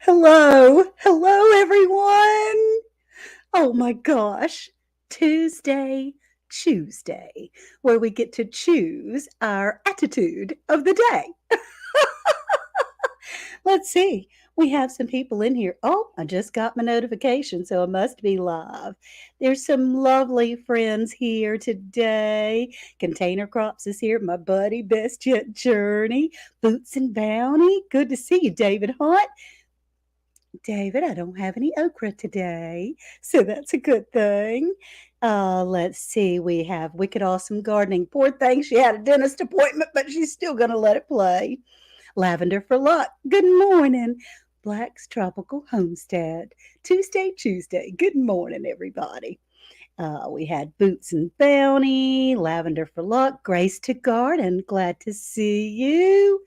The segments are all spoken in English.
Hello, everyone. Oh my gosh, Tuesday, where we get to choose our attitude of the day. Let's see. We have some people in here. Oh, I just got my notification, so I must be live. There's some lovely friends here today. Container Crops is here, my buddy, Best Yet Journey, Boots and Bounty. Good to see you, David Hunt. David, I don't have any okra today, so that's a good thing. Let's see. We have Wicked Awesome Gardening. Poor thing, she had a dentist appointment, but she's still going to let it play. Lavender for Luck. Good morning. Black's Tropical Homestead. Tuesday. Good morning, everybody. We had Boots and Bounty, Lavender for Luck, Grace to Garden. Glad to see you.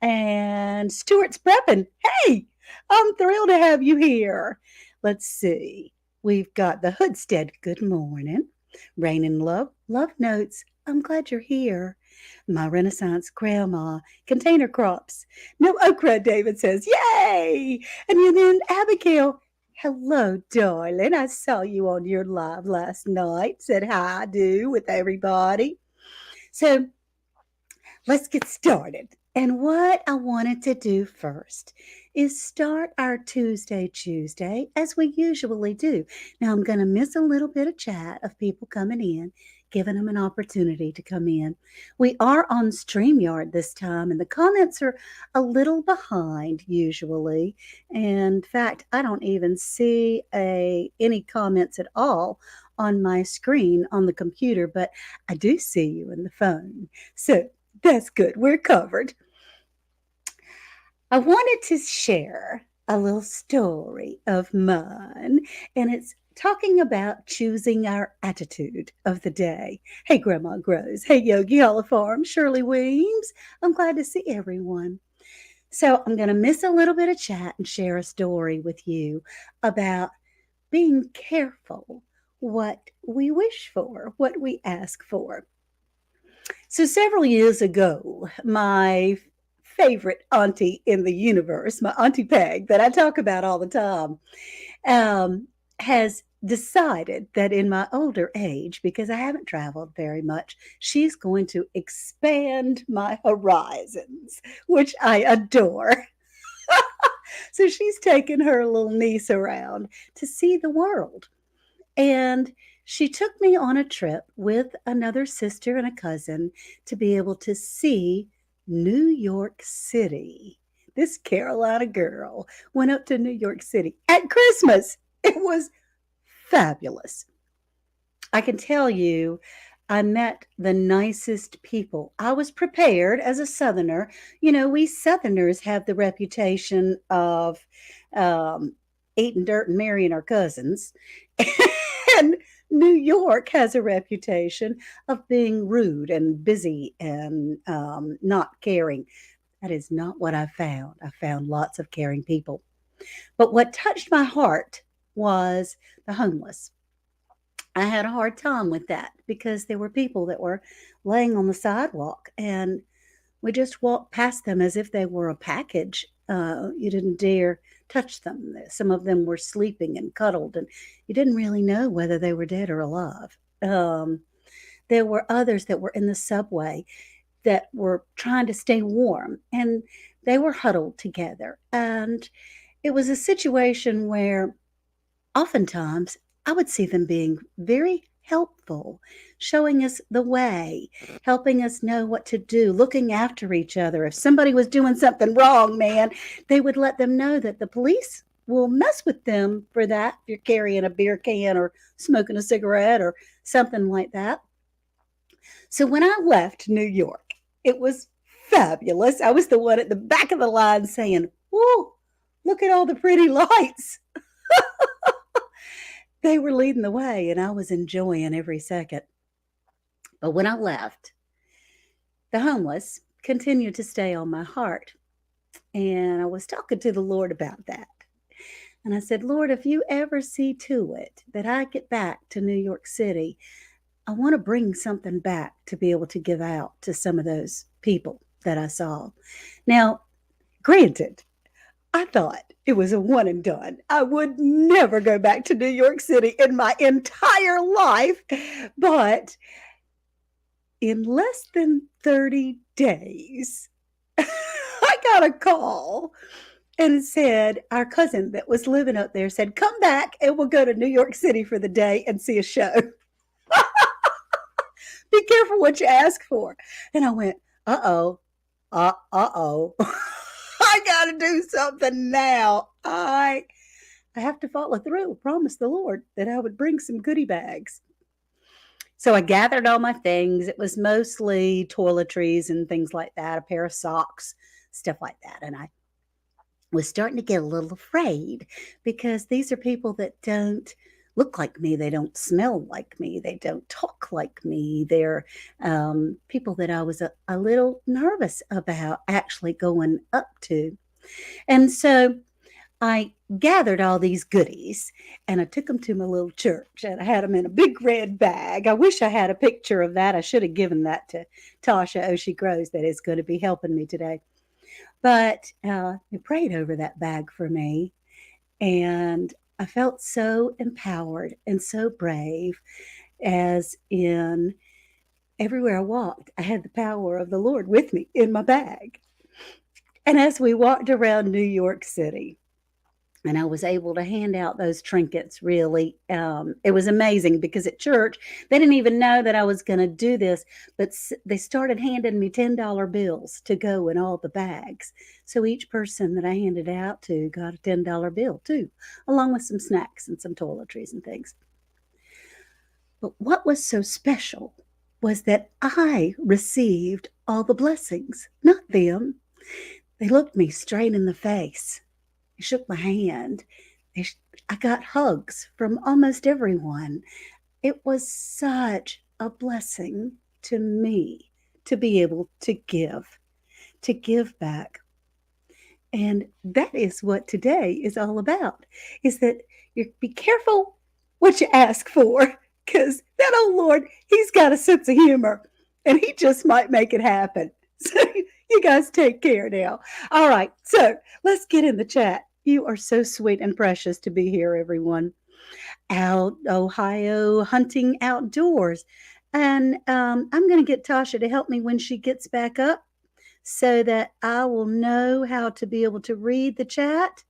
And Stuart's prepping. Hey, I'm thrilled to have you here. Let's see. We've got the Hoodstead. Good morning. Rain and Love Notes. I'm glad you're here. My Renaissance Grandma. Container Crops. No okra, David says. Yay! And then Abigail. Hello, darling. I saw you on your live last night. Said hi, do with everybody. So let's get started. And what I wanted to do first is start our Tuesday as we usually do. Now, I'm going to miss a little bit of chat of people coming in, giving them an opportunity to come in. We are on StreamYard this time, and the comments are a little behind usually. In fact, I don't even see any comments at all on my screen on the computer, but I do see you in the phone. So that's good. We're covered. I wanted to share a little story of mine, and it's talking about choosing our attitude of the day. Hey, Grandma Grows. Hey, Yogi Hollow Farm. Shirley Weems. I'm glad to see everyone. So I'm going to miss a little bit of chat and share a story with you about being careful what we wish for, what we ask for. So several years ago, my favorite auntie in the universe, my Auntie Peg, that I talk about all the time, has decided that in my older age, because I haven't traveled very much, she's going to expand my horizons, which I adore. So she's taken her little niece around to see the world. And she took me on a trip with another sister and a cousin to be able to see New York City. This Carolina girl went up to New York City at Christmas. It was fabulous. I can tell you, I met the nicest people. I was prepared as a Southerner. You know, we Southerners have the reputation of um, eating dirt and marrying our cousins. And New York has a reputation of being rude and busy and not caring. That is not what I found. I found lots of caring people. But what touched my heart was the homeless. I had a hard time with that because there were people that were laying on the sidewalk and we just walked past them as if they were a package. You didn't dare touch them. Some of them were sleeping and cuddled, and you didn't really know whether they were dead or alive. There were others that were in the subway that were trying to stay warm, and they were huddled together. And it was a situation where oftentimes I would see them being very helpful, showing us the way, helping us know what to do, looking after each other. If somebody was doing something wrong, man, they would let them know that the police will mess with them for that if you're carrying a beer can or smoking a cigarette or something like that. So when I left New York, it was fabulous. I was the one at the back of the line saying, "Whoa, look at all the pretty lights." They were leading the way and I was enjoying every second. But when I left, the homeless continued to stay on my heart. And I was talking to the Lord about that. And I said, Lord, if you ever see to it that I get back to New York City, I want to bring something back to be able to give out to some of those people that I saw. Now, granted, I thought it was a one and done. I would never go back to New York City in my entire life. But in less than 30 days, I got a call and it said our cousin that was living up there said, "Come back and we'll go to New York City for the day and see a show." Be careful what you ask for. And I went, uh-oh, uh-oh. I got to do something now. I have to follow through. Promise the Lord that I would bring some goodie bags. So I gathered all my things. It was mostly toiletries and things like that, a pair of socks, stuff like that. And I was starting to get a little afraid because these are people that don't look like me. They don't smell like me. They don't talk like me. They're people that I was a little nervous about actually going up to. And so I gathered all these goodies and I took them to my little church and I had them in a big red bag. I wish I had a picture of that. I should have given that to Tasha Oshie Grows, that is going to be helping me today. But he prayed over that bag for me, and I felt so empowered and so brave, as in everywhere I walked, I had the power of the Lord with me in my bag. And as we walked around New York City, and I was able to hand out those trinkets. Really, it was amazing because at church they didn't even know that I was going to do this, but they started handing me $10 bills to go in all the bags. So each person that I handed out to got a $10 bill too, along with some snacks and some toiletries and things. But what was so special was that I received all the blessings, not them. They looked me straight in the face. They shook my hand. I got hugs from almost everyone. It was such a blessing to me to be able to give back. And that is what today is all about, is that you be careful what you ask for, because that old Lord, he's got a sense of humor and he just might make it happen. So you guys take care now. All right, so let's get in the chat. You are so sweet and precious to be here, everyone. Out Ohio hunting outdoors. And I'm going to get Tasha to help me when she gets back up so that I will know how to be able to read the chat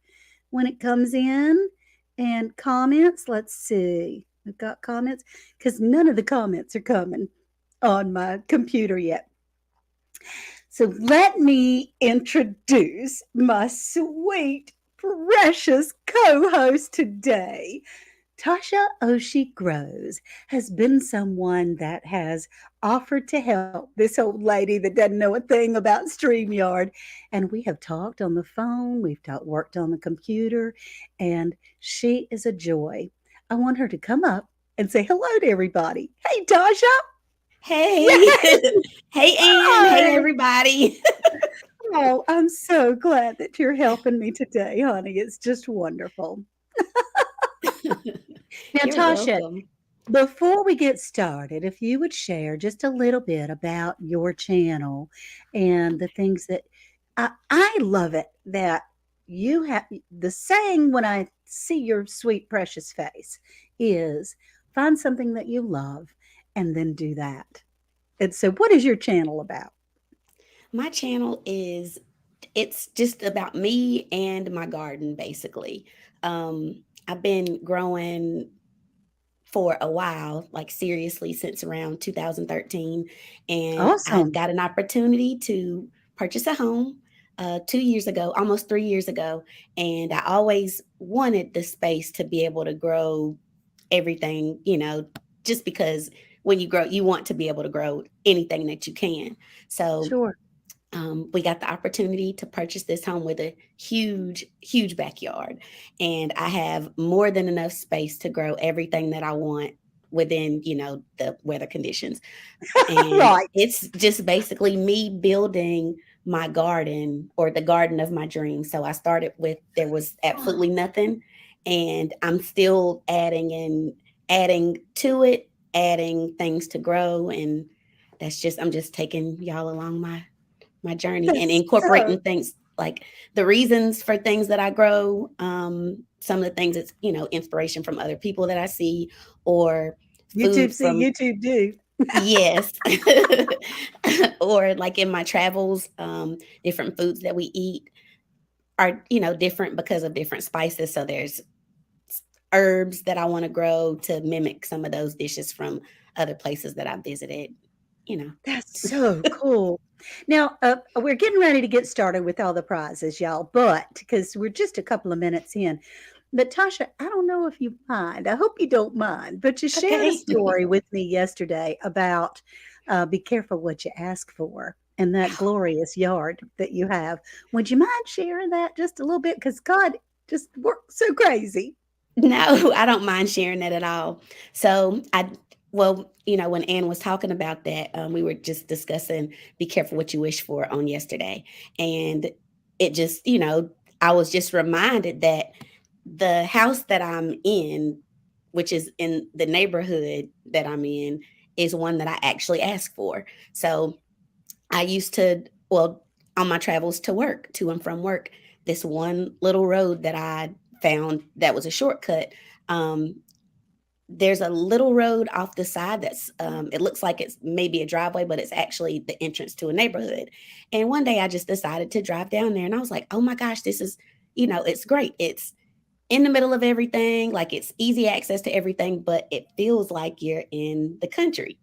when it comes in. And comments, let's see. We've got comments because none of the comments are coming on my computer yet. So let me introduce my sweet, precious co-host today. Tasha Oshie Grows has been someone that has offered to help this old lady that doesn't know a thing about StreamYard. And we have talked on the phone, worked on the computer, and she is a joy. I want her to come up and say hello to everybody. Hey, Tasha. Hey, Yay! hey, Ann. Hey, Hi. everybody. Oh, I'm so glad that you're helping me today, honey. It's just wonderful. Now, You're Tasha, welcome. before we get started, if you would share just a little bit about your channel and the things that I love it that you have the saying when I see your sweet, precious face is find something that you love and then do that. And so, what is your channel about? My channel it's just about me and my garden, basically. I've been growing for a while, like seriously, since around 2013. And I Awesome. got an opportunity to purchase a home 2 years ago, almost 3 years ago. And I always wanted the space to be able to grow everything, just because when you grow, you want to be able to grow anything that you can. So Sure. we got the opportunity to purchase this home with a huge, huge backyard. And I have more than enough space to grow everything that I want within, the weather conditions. And Right. it's just basically me building my garden, or the garden of my dreams. So I started with, there was absolutely nothing. And I'm still adding to it, adding things to grow. And I'm just taking y'all along my journey and That's so incorporating things. like the reasons for things that I grow. Some of the things it's, inspiration from other people that I see, or YouTube food see, from, YouTube do. yes, or like in my travels, different foods that we eat are, different because of different spices. So there's herbs that I want to grow to mimic some of those dishes from other places that I visited, you know. That's so cool. Now, we're getting ready to get started with all the prizes, y'all, but because we're just a couple of minutes in. But Tasha, I don't know if you mind. I hope you don't mind, but you shared a Okay. story with me yesterday about be careful what you ask for and that glorious yard that you have. Would you mind sharing that just a little bit? Because God just works so crazy. No, I don't mind sharing that at all. So well, when Ann was talking about that, we were just discussing be careful what you wish for on yesterday. And it just, I was just reminded that the house that I'm in, which is in the neighborhood that I'm in, is one that I actually asked for. So I used to, well, on my travels to work, to and from work, this one little road that I found that was a shortcut. Um, there's a little road off the side that's, it looks like it's maybe a driveway, but it's actually the entrance to a neighborhood. And one day I just decided to drive down there and I was like, oh my gosh, this is, it's great. It's in the middle of everything, like it's easy access to everything, but it feels like you're in the country.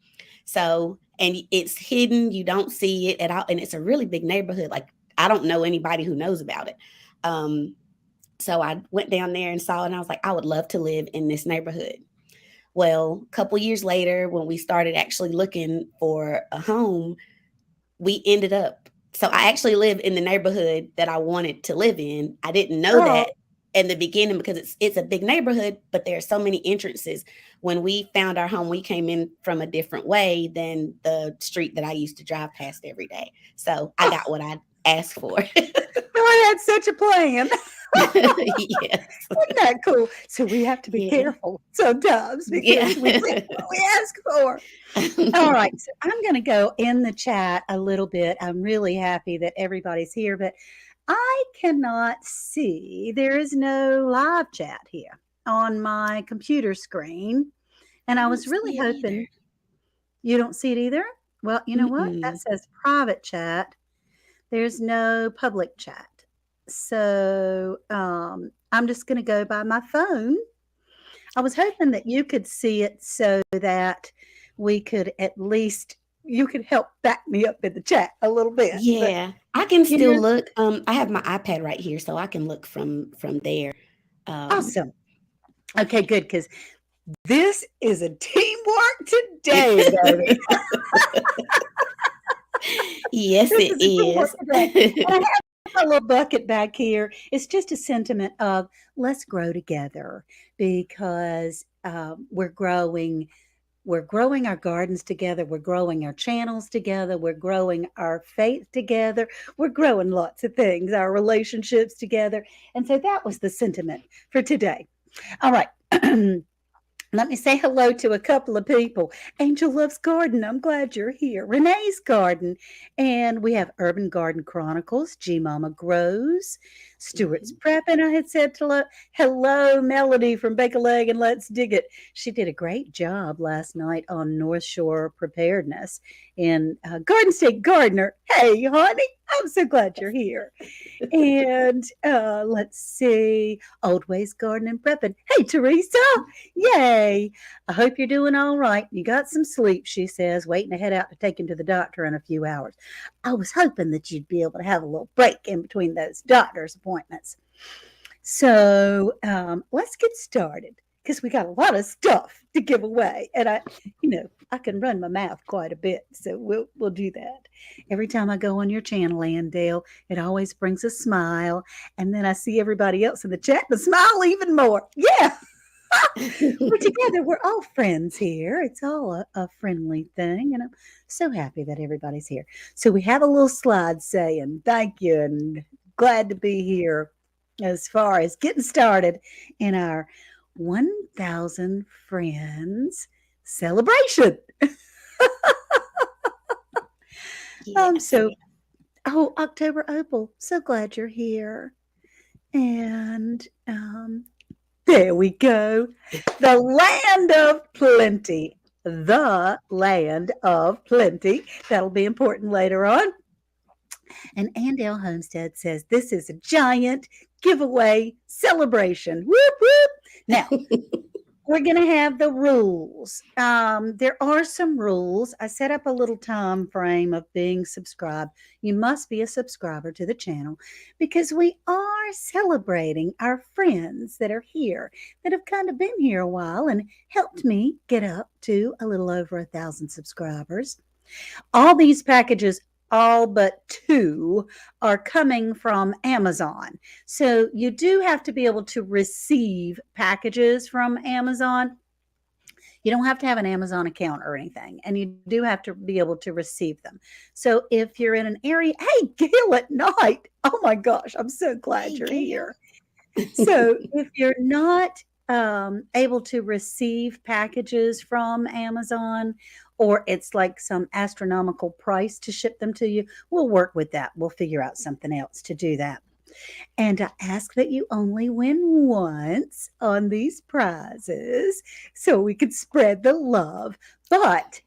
So, and it's hidden, you don't see it at all. And it's a really big neighborhood. Like, I don't know anybody who knows about it. Um, so I went down there and saw it, and I was like, I would love to live in this neighborhood. Well, a couple years later, when we started actually looking for a home, we ended up, so I actually live in the neighborhood that I wanted to live in. I didn't know Oh, that in the beginning because it's a big neighborhood, but there are so many entrances. When we found our home, we came in from a different way than the street that I used to drive past every day. So I oh, got what I asked for. I had such a plan. Yes. Isn't that cool? So we have to be Yeah. careful sometimes Yeah. because we get what we ask for. All right, so I'm going to go in the chat a little bit. I'm really happy that everybody's here, but I cannot see. There is no live chat here on my computer screen. And I I don't was really see it either. hoping you don't see it either. Well, you know what? That Mm-mm. says private chat. There's no public chat. So I'm just going to go by my phone. I was hoping that you could see it so that we could at least you could help back me up in the chat a little bit. But Yeah, I can you still know, look. I have my iPad right here, so I can look from there. Um, awesome. Okay, good because this is a teamwork today, baby. yes, This it is a teamwork is. today. And I have my little bucket back here. It's just a sentiment of let's grow together because we're growing our gardens together. We're growing our channels together. We're growing our faith together. We're growing lots of things, our relationships together. And so that was the sentiment for today. All right. Let me say hello to a couple of people. Angel Loves Garden, I'm glad you're here. Renee's Garden, and we have Urban Garden Chronicles, G Mama Grows, Stewart's Mhm. Prep, and I had said hello, Melody from Bake a Leg and Let's Dig It. She did a great job last night on North Shore preparedness. And Garden State Gardener, hey, honey, I'm so glad you're here. And let's see, Old Ways Garden and Prepping. Hey, Teresa, yay. I hope you're doing all right. You got some sleep, she says, waiting to head out to take him to the doctor in a few hours. I was hoping that you'd be able to have a little break in between those doctor's appointments. So let's get started because we got a lot of stuff to give away, and I can run my mouth quite a bit, so we'll do that. Every time I go on your channel, Andale, it always brings a smile, and then I see everybody else in the chat and smile even more. Yeah, we're together. We're all friends here. It's all a friendly thing, and I'm so happy that everybody's here. So we have a little slide saying thank you and glad to be here as far as getting started in our 1,000 friends celebration. Yes. So Yeah. Oh, October Opal, so glad you're here. And there we go. The land of plenty. The land of plenty. That'll be important later on. And Andale Homestead says this is a giant giveaway celebration. Whoop, whoop. Now, we're going to have the rules. There are some rules. I set up a little time frame of being subscribed. You must be a subscriber to the channel because we are celebrating our friends that are here that have kind of been here a while and helped me get up to a little over 1,000 subscribers. All these packages, all but two, are coming from Amazon. So you do have to be able to receive packages from Amazon. You don't have to have an Amazon account or anything, and you do have to be able to receive them. So if you're in an area, hey, Gail at night. Oh my gosh, I'm so glad Hey, you're Gail. here. So if you're not able to receive packages from Amazon, or it's like some astronomical price to ship them to you, we'll work with that. We'll figure out something else to do that. And I ask that you only win once on these prizes so we could spread the love. But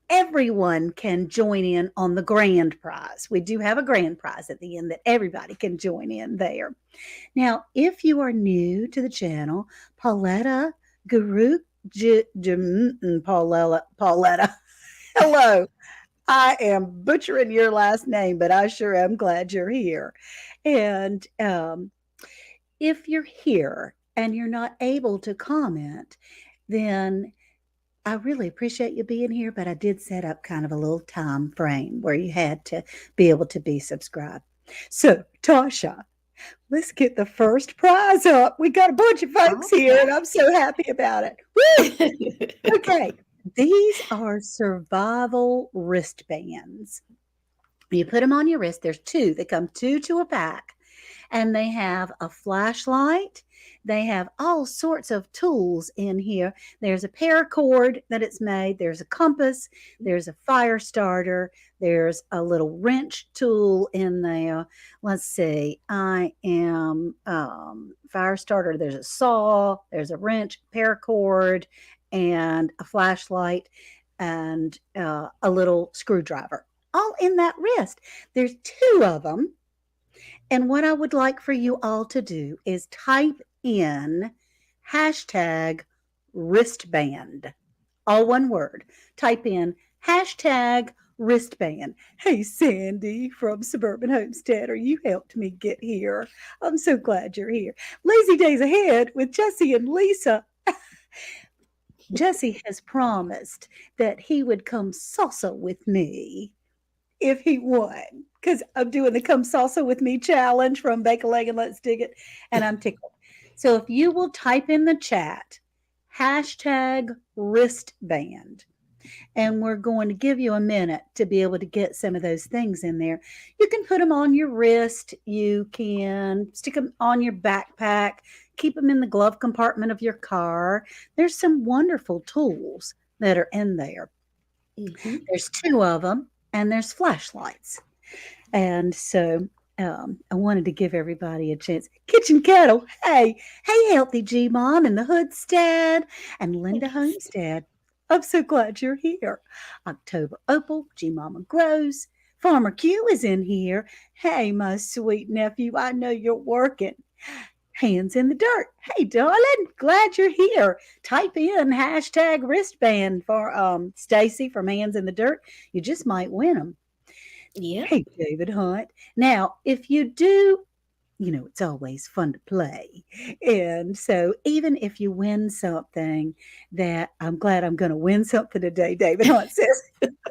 everyone can join in on the grand prize. We do have a grand prize at the end that everybody can join in there. Now, if you are new to the channel, Pauletta Guru, Pauletta, hello. I am butchering your last name, but I sure am glad you're here. And if you're here and you're not able to comment, then I really appreciate you being here, but I did set up kind of a little time frame where you had to be able to be subscribed. So, Tasha, let's get the first prize up. We got a bunch of folks All here, and right. I'm so happy about it. Woo! Okay, these are survival wristbands. You put them on your wrist. There's two. They come two to a pack, and they have a flashlight. They have all sorts of tools in here. There's a paracord that it's made. There's a compass. There's a fire starter. There's a little wrench tool in there. Let's see. I am fire starter. There's a saw. There's a wrench, paracord, and a flashlight, and a little screwdriver. All in that wrist. There's two of them. And what I would like for you all to do is type in hashtag wristband, all one word. Type in hashtag wristband. Hey, Sandy from Suburban Homesteader, you helped me get here. I'm so glad you're here. Lazy Days Ahead with Jesse and Lisa. Jesse has promised that he would come salsa with me if he won, because I'm doing the Come Salsa With Me challenge from Bake a Leg and Let's Dig It, and I'm tickled. So if you will type in the chat, hashtag wristband, and we're going to give you a minute to be able to get some of those things in there. You can put them on your wrist. You can stick them on your backpack, keep them in the glove compartment of your car. There's some wonderful tools that are in there. Mm-hmm. There's two of them, and there's flashlights. And so I wanted to give everybody a chance. Kitchen Kettle, hey, Healthy G Mom and the Hoodstead and Linda Yes. Homestead. I'm so glad you're here. October Opal, G Mama Grows. Farmer Q is in here. Hey, my sweet nephew, I know you're working. Hands in the dirt. Hey, darling, glad you're here. Type in hashtag wristband for Stacy from Hands in the Dirt. You just might win them. Yep. Hey, David Hunt. Now, if you do, it's always fun to play. And so, even if you win something that I'm glad I'm going to win something today, David Hunt says,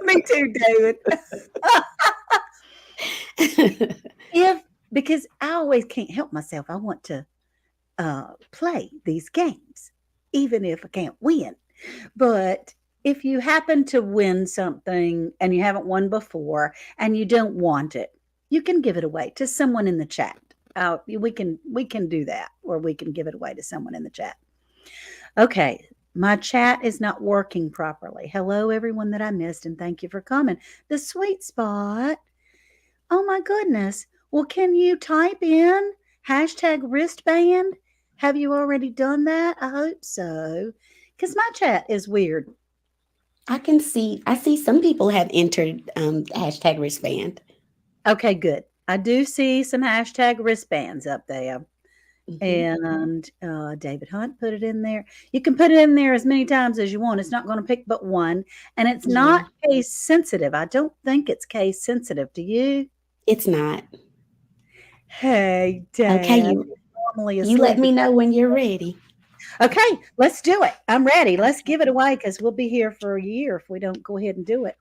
me too, David. Because I always can't help myself, I want to play these games, even if I can't win. But if you happen to win something and you haven't won before and you don't want it, you can give it away to someone in the chat. We can do that, or we can give it away to someone in the chat. Okay, my chat is not working properly. Hello, everyone that I missed, and thank you for coming. The sweet spot. Oh my goodness. Well, can you type in hashtag wristband? Have you already done that? I hope so. Because my chat is weird. I see some people have entered hashtag wristband. Okay, good. I do see some hashtag wristbands up there. Hmm. And David Hunt put it in there. You can put it in there as many times as you want. It's not going to pick but one. And it's not Yeah, case sensitive. I don't think it's case sensitive. Do you? it's not. Hey, Okay, Dad. Normally you let asleep. me know when you're ready. Okay, let's do it. I'm ready. Let's give it away because we'll be here for a year if we don't go ahead and do it.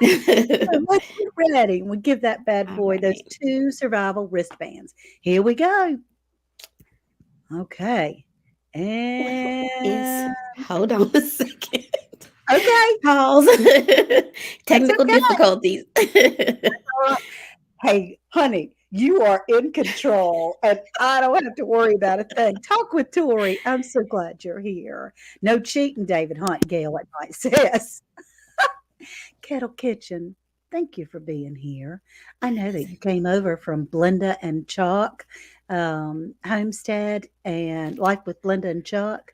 So Okay. let's get ready. We give that bad All boy those right. 2 survival wristbands. Here we go. Okay. Well, is And hold on a second. okay, Pause. that's Technical okay. difficulties. All right. Hey, honey, you are in control, and I don't have to worry about a thing. Talk with Tori. I'm so glad you're here. No cheating, David Hunt, Gail at night says. Kettle Kitchen, thank you for being here. I know that you came over from Blenda and Chuck Homestead and Life with Blenda and Chuck.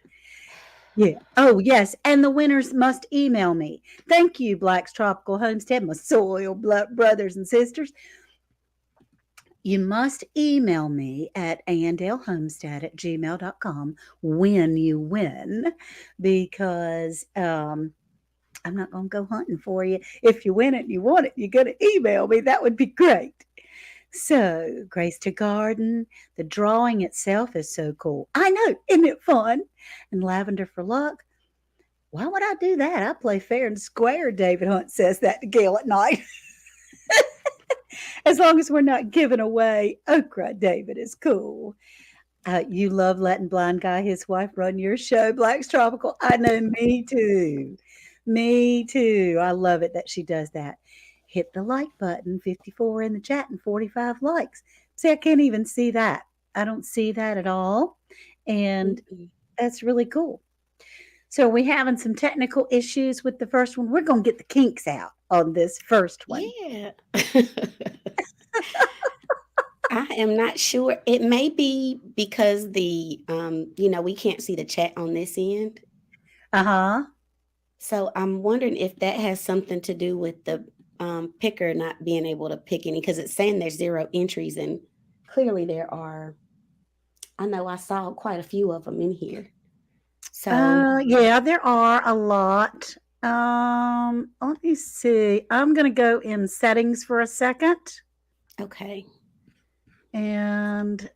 Yeah. Oh, yes. And the winners must email me. Thank you, Black's Tropical Homestead, my soil brothers and sisters. You must email me at andalehomestead@gmail.com when you win because I'm not going to go hunting for you. If you win it and you want it, you're going to email me. That would be great. So, Grace to Garden, the drawing itself is so cool. I know, isn't it fun? And Lavender for Luck. Why would I do that? I play fair and square, David Hunt says that to Gail at night. As long as we're not giving away okra, David is cool. You love letting Blind Guy, his wife, run your show, Black's Tropical. I know, me too. Me too. I love it that she does that. Hit the like button, 54 in the chat and 45 likes. See, I can't even see that. I don't see that at all. And Mm-mm. that's really cool. So, are we having some technical issues with the first one? We're going to get the kinks out on this first one. Yeah. I am not sure. It may be because we can't see the chat on this end. Uh huh. So I'm wondering if that has something to do with the picker not being able to pick any because it's saying there's 0 entries and clearly there are. I know I saw quite a few of them in here. So, Yeah, there are a lot. Let me see. I'm gonna go in settings for a second, okay. and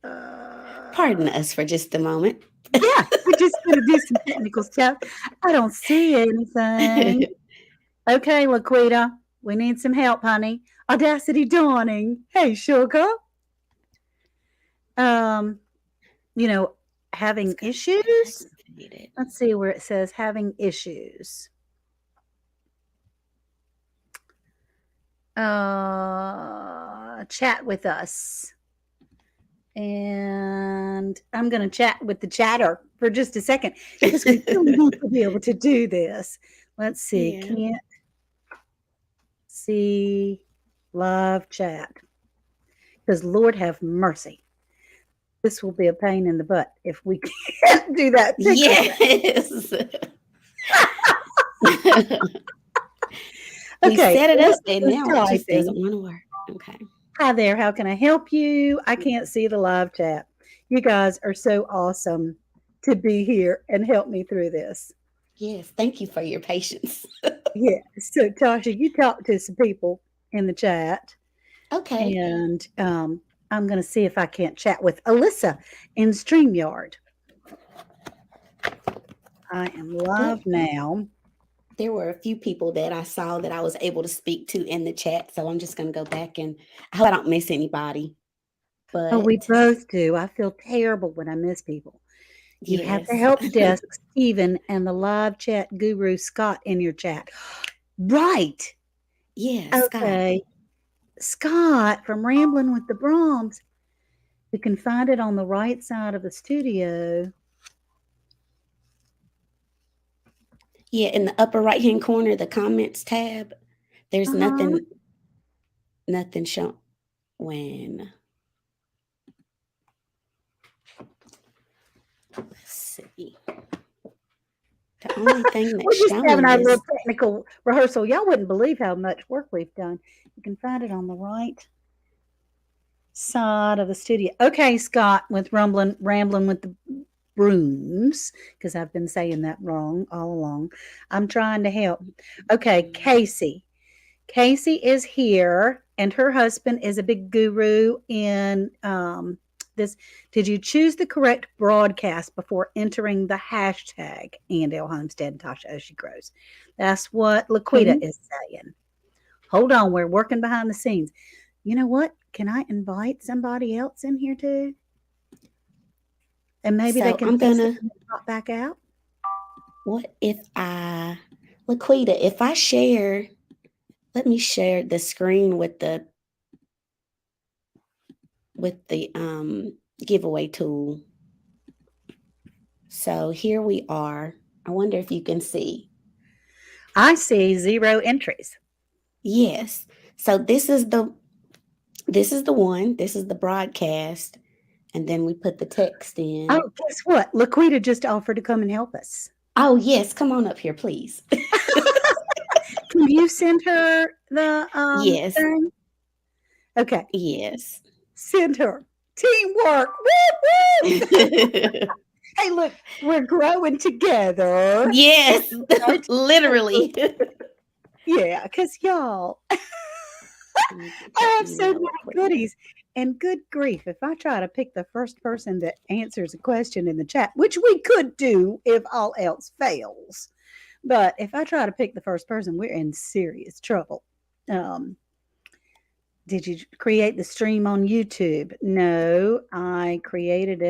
Pardon us for just a moment. yeah, we're just gonna do some technical stuff. I don't see anything. Okay, Laquita, we need some help, honey. Audacity dawning. Hey, sugar. Um, you know, having Scott issues. activated. Let's see where it says having issues. Chat with us. And I'm going to chat with the chatter for just a second because we really need to be able to do this. Let's see. Yeah. Can't see live chat because Lord have mercy. This will be a pain in the butt if we can't do that picture thing. Yes. We Okay, set it up and let's now it just typing. doesn't want to work. Okay. Hi there. How can I help you? I can't see the live chat. You guys are so awesome to be here and help me through this. Yes. Thank you for your patience. Yeah. So, Tasha, you talk to some people in the chat, Okay. and I'm going to see if I can't chat with Alyssa in StreamYard. I am There, live now. there were a few people that I saw that I was able to speak to in the chat. So I'm just going to go back and I hope I don't miss anybody. Oh, we But both do. I feel terrible when I miss people. You have the yes. help desk, Stephen, and the live chat guru, Scott, in your chat. Right. Yeah, Scott. Okay. Scott from Rambling with the Brahms. You can find it on the right side of the studio. Yeah, in the upper right hand corner, the comments tab, there's Uh-huh. nothing. Nothing shown when. Let's see. The only thing We're that's just having showing our is little technical rehearsal. Y'all wouldn't believe how much work we've done. You can find it on the right side of the studio. Okay, Scott, with rambling with the brooms, because I've been saying that wrong all along. I'm trying to help. Okay, Casey. Casey is here, and her husband is a big guru in this. Did you choose the correct broadcast before entering the hashtag Andale Homestead and Tasha as she grows? That's what Laquita Mhm. is saying. Hold on, we're working behind the scenes. You know what? Can I invite somebody else in here too? And maybe they So can I'm listen gonna. and pop back out. What if I, Laquita? If I share, let me share the screen with the giveaway tool. So here we are. I wonder if you can see. I see 0 entries. Yes. So this is the one. This is the broadcast, and then we put the text in. Oh, guess what? Laquita just offered to come and help us. Oh yes, come on up here, please. Can you send her the Yes, thing? Okay, yes. send her. Teamwork. Woo woo. Hey, look, we're growing together. Yes, Right? literally. Yeah, because y'all, Let me get your I have so email many real quick. goodies. And good grief, if I try to pick the first person that answers a question in the chat, which we could do if all else fails, but if I try to pick the first person, we're in serious trouble. Um, did you create the stream on YouTube? No, I created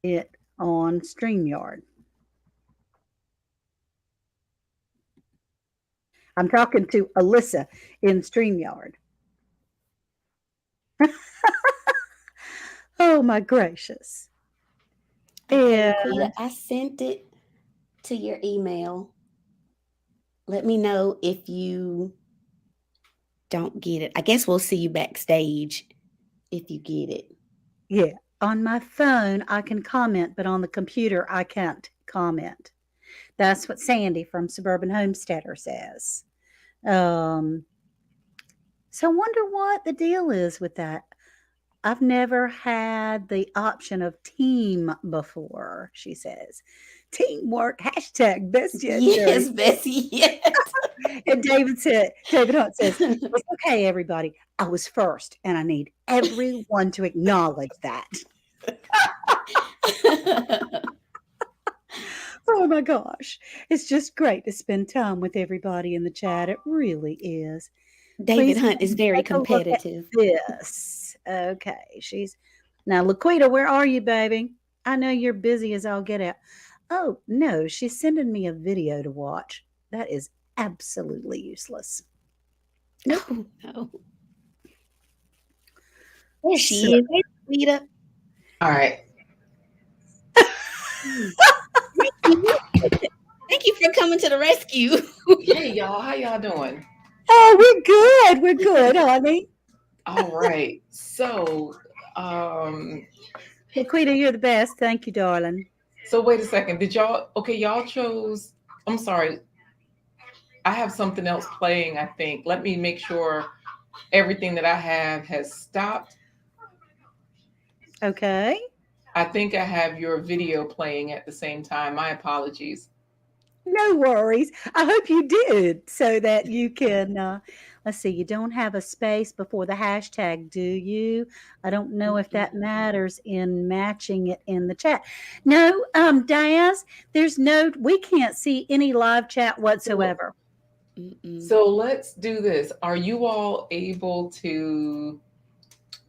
it on StreamYard. I'm talking to Alyssa in StreamYard. Oh my gracious. Okay, And Laquita, I sent it to your email. Let me know if you don't get it. I guess we'll see you backstage if you get it. yeah, on my phone I can comment, but on the computer I can't comment. That's what Sandy from Suburban Homesteader says. Um, so I wonder what the deal is with that. I've never had the option of team before, she says. Teamwork, hashtag best yet, Jerry. Yes, Bessie. Yes. And David Hunt says, it's okay, everybody. I was first, and I need everyone to acknowledge that. Oh my gosh. It's just great to spend time with everybody in the chat. It really is. David Please Hunt is very take a look at competitive. this. Okay. She's now, Laquita, where are you, baby? I know you're busy as I'll get out. Oh, no, she's sending me a video to watch. That is absolutely useless. Nope. Oh no. There So, she is. Hey, Laquita. All right. Thank you. Thank you for coming to the rescue. Hey y'all, how y'all doing? oh, we're good. We're good, honey. All right. Um Laquita, you're the best. Thank you, darling. so wait a second. Did y'all okay, y'all chose I'm sorry. I have something else playing, I think. Let me make sure everything that I have has stopped. Okay. I think I have your video playing at the same time. My apologies. No worries. I hope you did so that you can. Let's see, you don't have a space before the hashtag, do you? I don't know if that matters in matching it in the chat. No, Diaz, we can't see any live chat So whatsoever. so let's do this. Are you all able to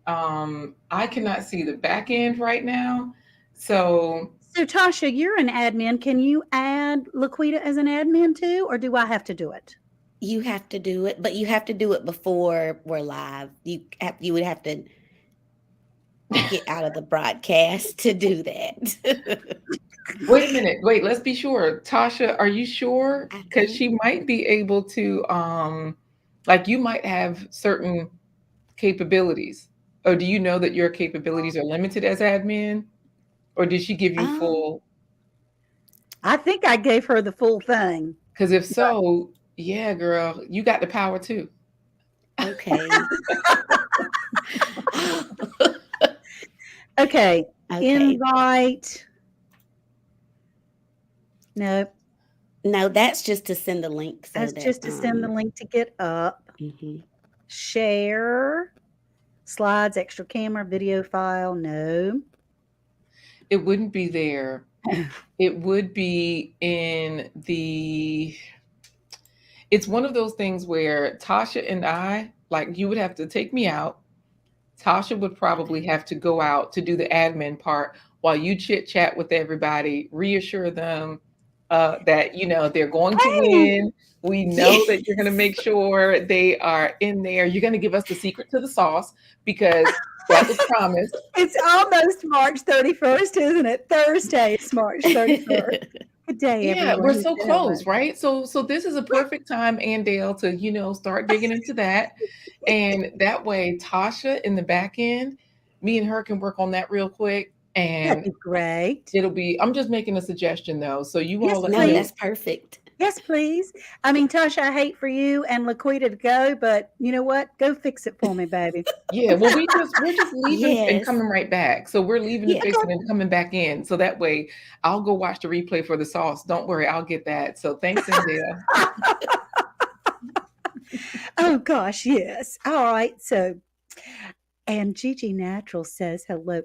I cannot see the back end right now. So So, Tasha, you're an admin. Can you add Laquita as an admin too, or do I have to do it? You have to do it, but you have to do it before we're live. You would have to get out of the broadcast to do that. Wait a minute. Wait, let's be sure. Tasha, are you sure? I Because think. she might be able to, like you might have certain capabilities. Or do you know that your capabilities are limited as admin? Or did she give you Um, full? I think I gave her the full thing. Because if so, yeah, girl, you got the power too. okay. Okay, Okay. invite. No, No, that's just to send a link so that's that just to send the link to get up. mhm. Share. Slides, extra camera, video file. No. It wouldn't be there. It would be in the, it's one of those things where Tasha and I, like you would have to take me out. Tasha would probably have to go out to do the admin part while you chit chat with everybody, reassure them that they're going to Hey, win. We know Yes. that you're going to make sure they are in there. You're going to give us the secret to the sauce because that was promised. it's almost March 31st, isn't it? Thursday is March 31st. Good day, Yeah, everyone we're who's so been away. close, right? So this is a perfect time, Andale, to start digging into that, and that way, Tasha in the back end, me and her can work on that real quick, That'd and be great. it'll be. I'm just making a suggestion though, so you all Yes, let me No, know. please. that's perfect. Yes, please. I mean, Tasha, I hate for you and Laquita to go, but you know what? Go fix it for me, baby. Yeah, well, we're just leaving and Yes. coming right back. So we're leaving to Yeah. fix Okay. it and coming back in. So that way, I'll go watch the replay for the sauce. Don't worry, I'll get that. So thanks, Andale. Oh gosh, yes. All right. So, and Gigi Natural says hello.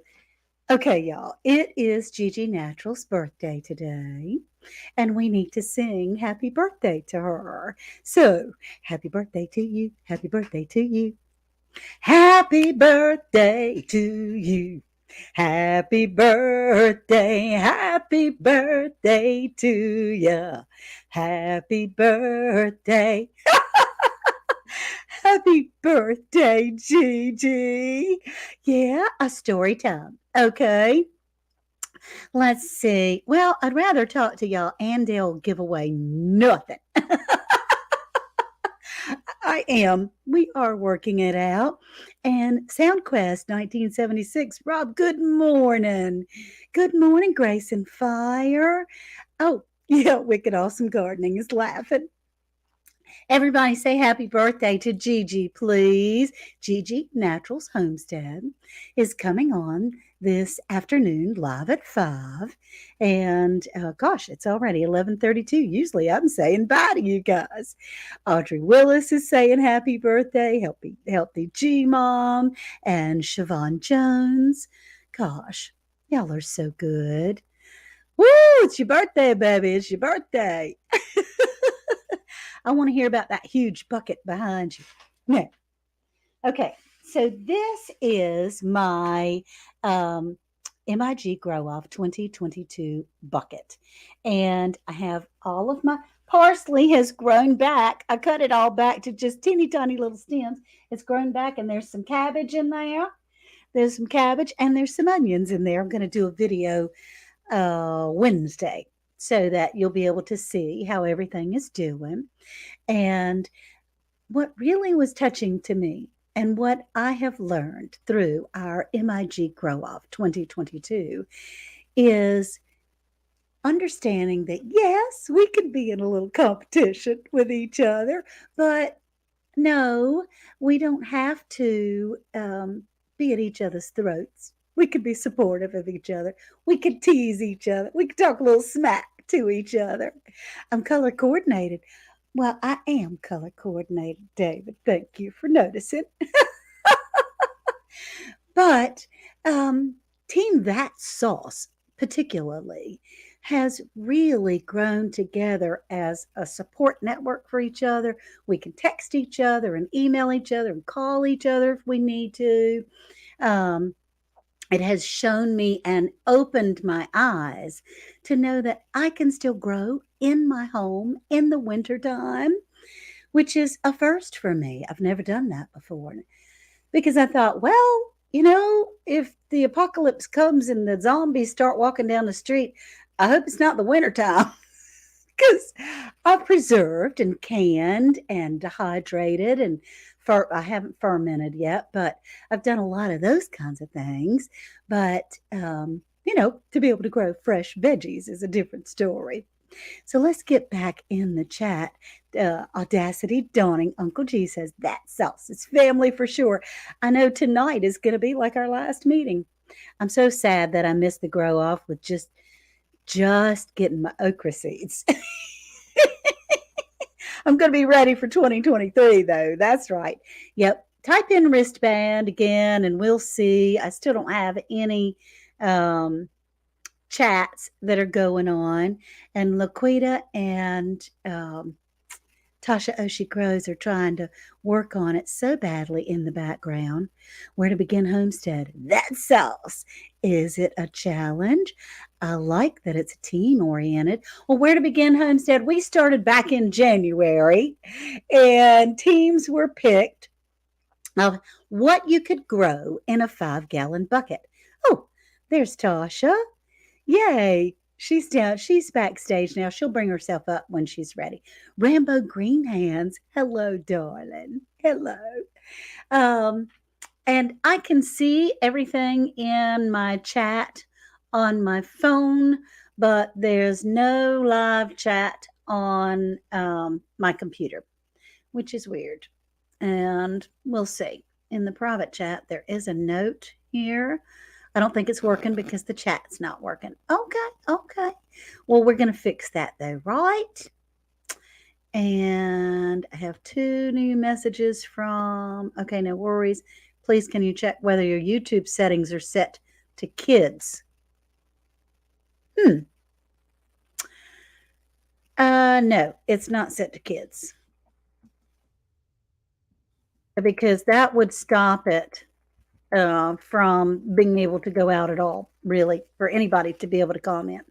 Okay, y'all. It is Gigi Natural's birthday today, and we need to sing happy birthday to her. So, happy birthday to you. Happy birthday to you. Happy birthday to you. Happy birthday, happy birthday to ya. Happy birthday, happy birthday, Gigi. Yeah, a story time. Okay, let's see. Well, I'd rather talk to y'all and they'll give away nothing. I am. We are working it out. And SoundQuest 1976. Rob, good morning. Good morning, Grace and Fire. Oh, yeah, Wicked Awesome Gardening is laughing. Everybody say happy birthday to Gigi, please. Gigi Naturals Homestead is coming on this afternoon live at 5. And gosh, it's already 11:32. Usually I'm saying bye to you guys. Audrey Willis is saying happy birthday. Healthy G Mom and Siobhan Jones. Gosh, y'all are so good. Woo, it's your birthday, baby. It's your birthday. I want to hear about that huge bucket behind you. Yeah. Okay. So this is my MIG Grow Off 2022 bucket. And I have all of my parsley has grown back. I cut it all back to just teeny tiny little stems. It's grown back and there's some cabbage in there. There's some cabbage and there's some onions in there. I'm going to do a video Wednesday so that you'll be able to see how everything is doing. And what really was touching to me and what I have learned through our MIG Grow Off 2022 is understanding that yes, we can be in a little competition with each other, but no, we don't have to be at each other's throats. We could be supportive of each other. We could tease each other. We could talk a little smack to each other. I'm color coordinated. Well, I am color coordinated, David. Thank you for noticing. But Team That Sauce, particularly, has really grown together as a support network for each other. We can text each other and email each other and call each other if we need to. Um, it has shown me and opened my eyes to know that I can still grow in my home in the wintertime, which is a first for me. I've never done that before because I thought, well, if the apocalypse comes and the zombies start walking down the street, I hope it's not the wintertime because I've preserved and canned and dehydrated and I haven't fermented yet, but I've done a lot of those kinds of things. But, to be able to grow fresh veggies is a different story. So let's get back in the chat. Audacity Dawning, Uncle G says, that sauce is family for sure. I know tonight is going to be like our last meeting. I'm so sad that I missed the grow off with just getting my okra seeds. I'm going to be ready for 2023, though. That's right. Yep. Type in wristband again, and we'll see. I still don't have any chats that are going on. And Laquita and Tasha Oshie Grows are trying to work on it so badly in the background. Where to begin Homestead? That sauce. Is it a challenge? I like that it's team oriented. Well, where to begin Homestead? We started back in January and teams were picked of what you could grow in a 5-gallon bucket. Oh, there's Tasha. Yay. She's down. She's backstage now. She'll bring herself up when she's ready. Rambo Green Hands. Hello, darling. Hello. And I can see everything in my chat on my phone, but there's no live chat on my computer, which is weird. And we'll see. In the private chat, there is a note here. I don't think it's working because the chat's not working. Okay. Well, we're going to fix that though, right? And I have 2 new messages from, okay, no worries. Please, can you check whether your YouTube settings are set to kids? No, it's not set to kids. Because that would stop it from being able to go out at all, really, for anybody to be able to comment.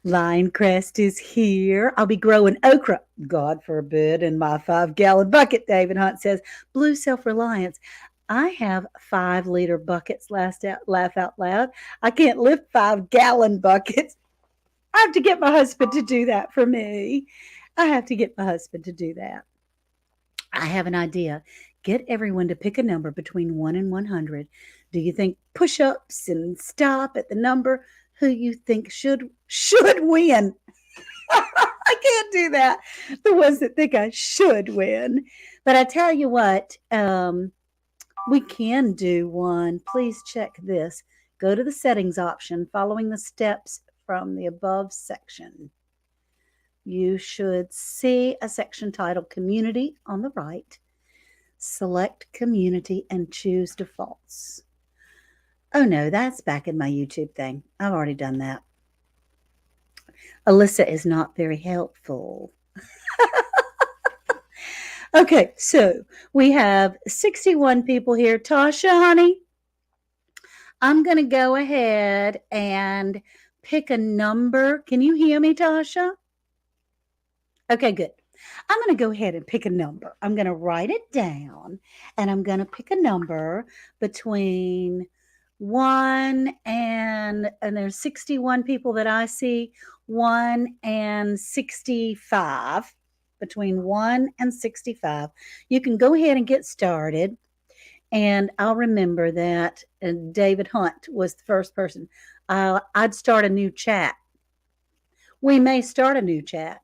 Linecrest is here. I'll be growing okra, God forbid, in my 5-gallon bucket, David Hunt says. Blue Self-Reliance. I have 5-liter buckets, laugh out loud. I can't lift 5-gallon buckets. I have to get my husband to do that for me. I have to get my husband to do that. I have an idea. Get everyone to pick a number between 1 and 100. Do you think push-ups and stop at the number? Who you think should win? I can't do that. The ones that think I should win. But I tell you what, we can do one. Please check this. Go to the settings option following the steps from the above section. You should see a section titled Community on the right. Select Community and choose Defaults. Oh no, that's back in my YouTube thing. I've already done that. Alyssa is not very helpful. Okay, so we have 61 people here. Tasha, honey, I'm going to go ahead and pick a number. Can you hear me, Tasha? Okay, good. I'm going to go ahead and pick a number. I'm going to write it down, and I'm going to pick a number between 1 and there's 61 people that I see, 1 and 65. Between 1 and 65. You can go ahead and get started. And I'll remember that David Hunt was the first person. I'd start a new chat. We may start a new chat.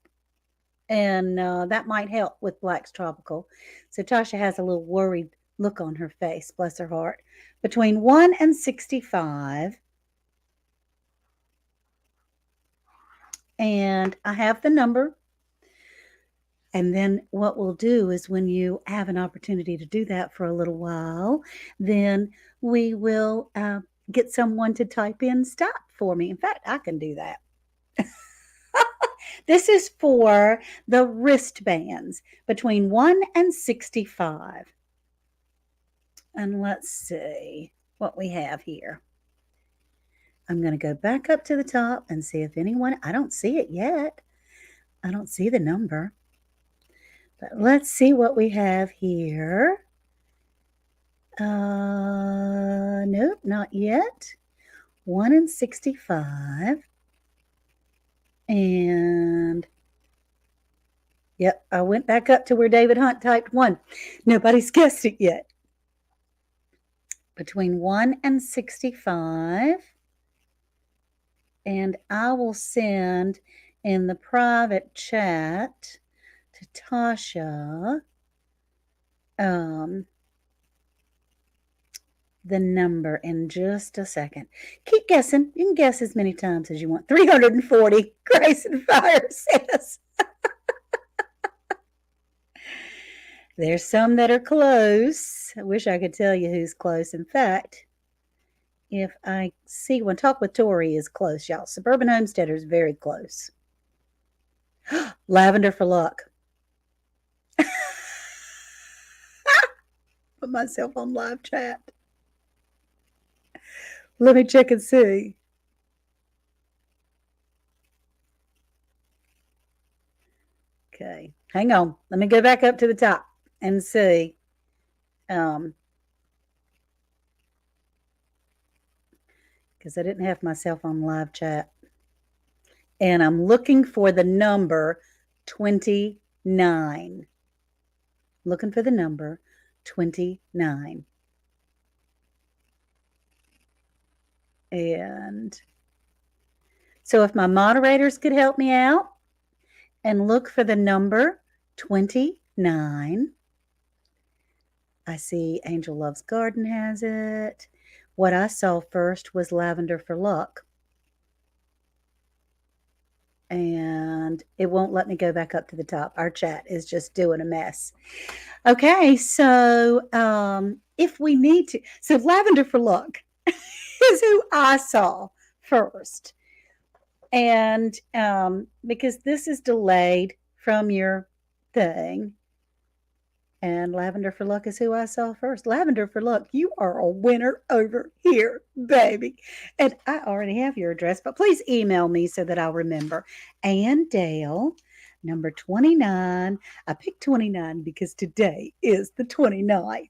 And that might help with Black's Tropical. So Tasha has a little worried look on her face, bless her heart. Between 1 and 65. And I have the number. And then what we'll do is when you have an opportunity to do that for a little while, then we will get someone to type in stop for me. In fact, I can do that. This is for the wristbands between 1 and 65. And let's see what we have here. I'm going to go back up to the top and see if anyone, I don't see it yet. I don't see the number. But let's see what we have here. Nope, not yet. 1 and 65. And yep, I went back up to where David Hunt typed 1. Nobody's guessed it yet. Between 1 and 65. And I will send in the private chat to Tasha the number in just a second. Keep guessing. You can guess as many times as you want. 340, Grace and Fire says. There's some that are close. I wish I could tell you who's close. In fact, if I see one, Talk with Tori is close, y'all. Suburban Homesteader is very close. Lavender for Luck. Put myself on live chat. Let me check and see. Okay, hang on. Let me go back up to the top and see. Because I didn't have myself on live chat. And I'm looking for the number 29. Looking for the number 29. And so if my moderators could help me out and look for the number 29. I see Angel Loves Garden has it. What I saw first was Lavender for Luck. And it won't let me go back up to the top. Our chat is just doing a mess. Okay, so if we need to, so Lavender for Luck is who I saw first. And because this is delayed from your thing, and Lavender for Luck is who I saw first. Lavender for Luck, you are a winner over here, baby. And I already have your address, but please email me so that I'll remember. Ann Dale, number 29. I picked 29 because today is the 29th.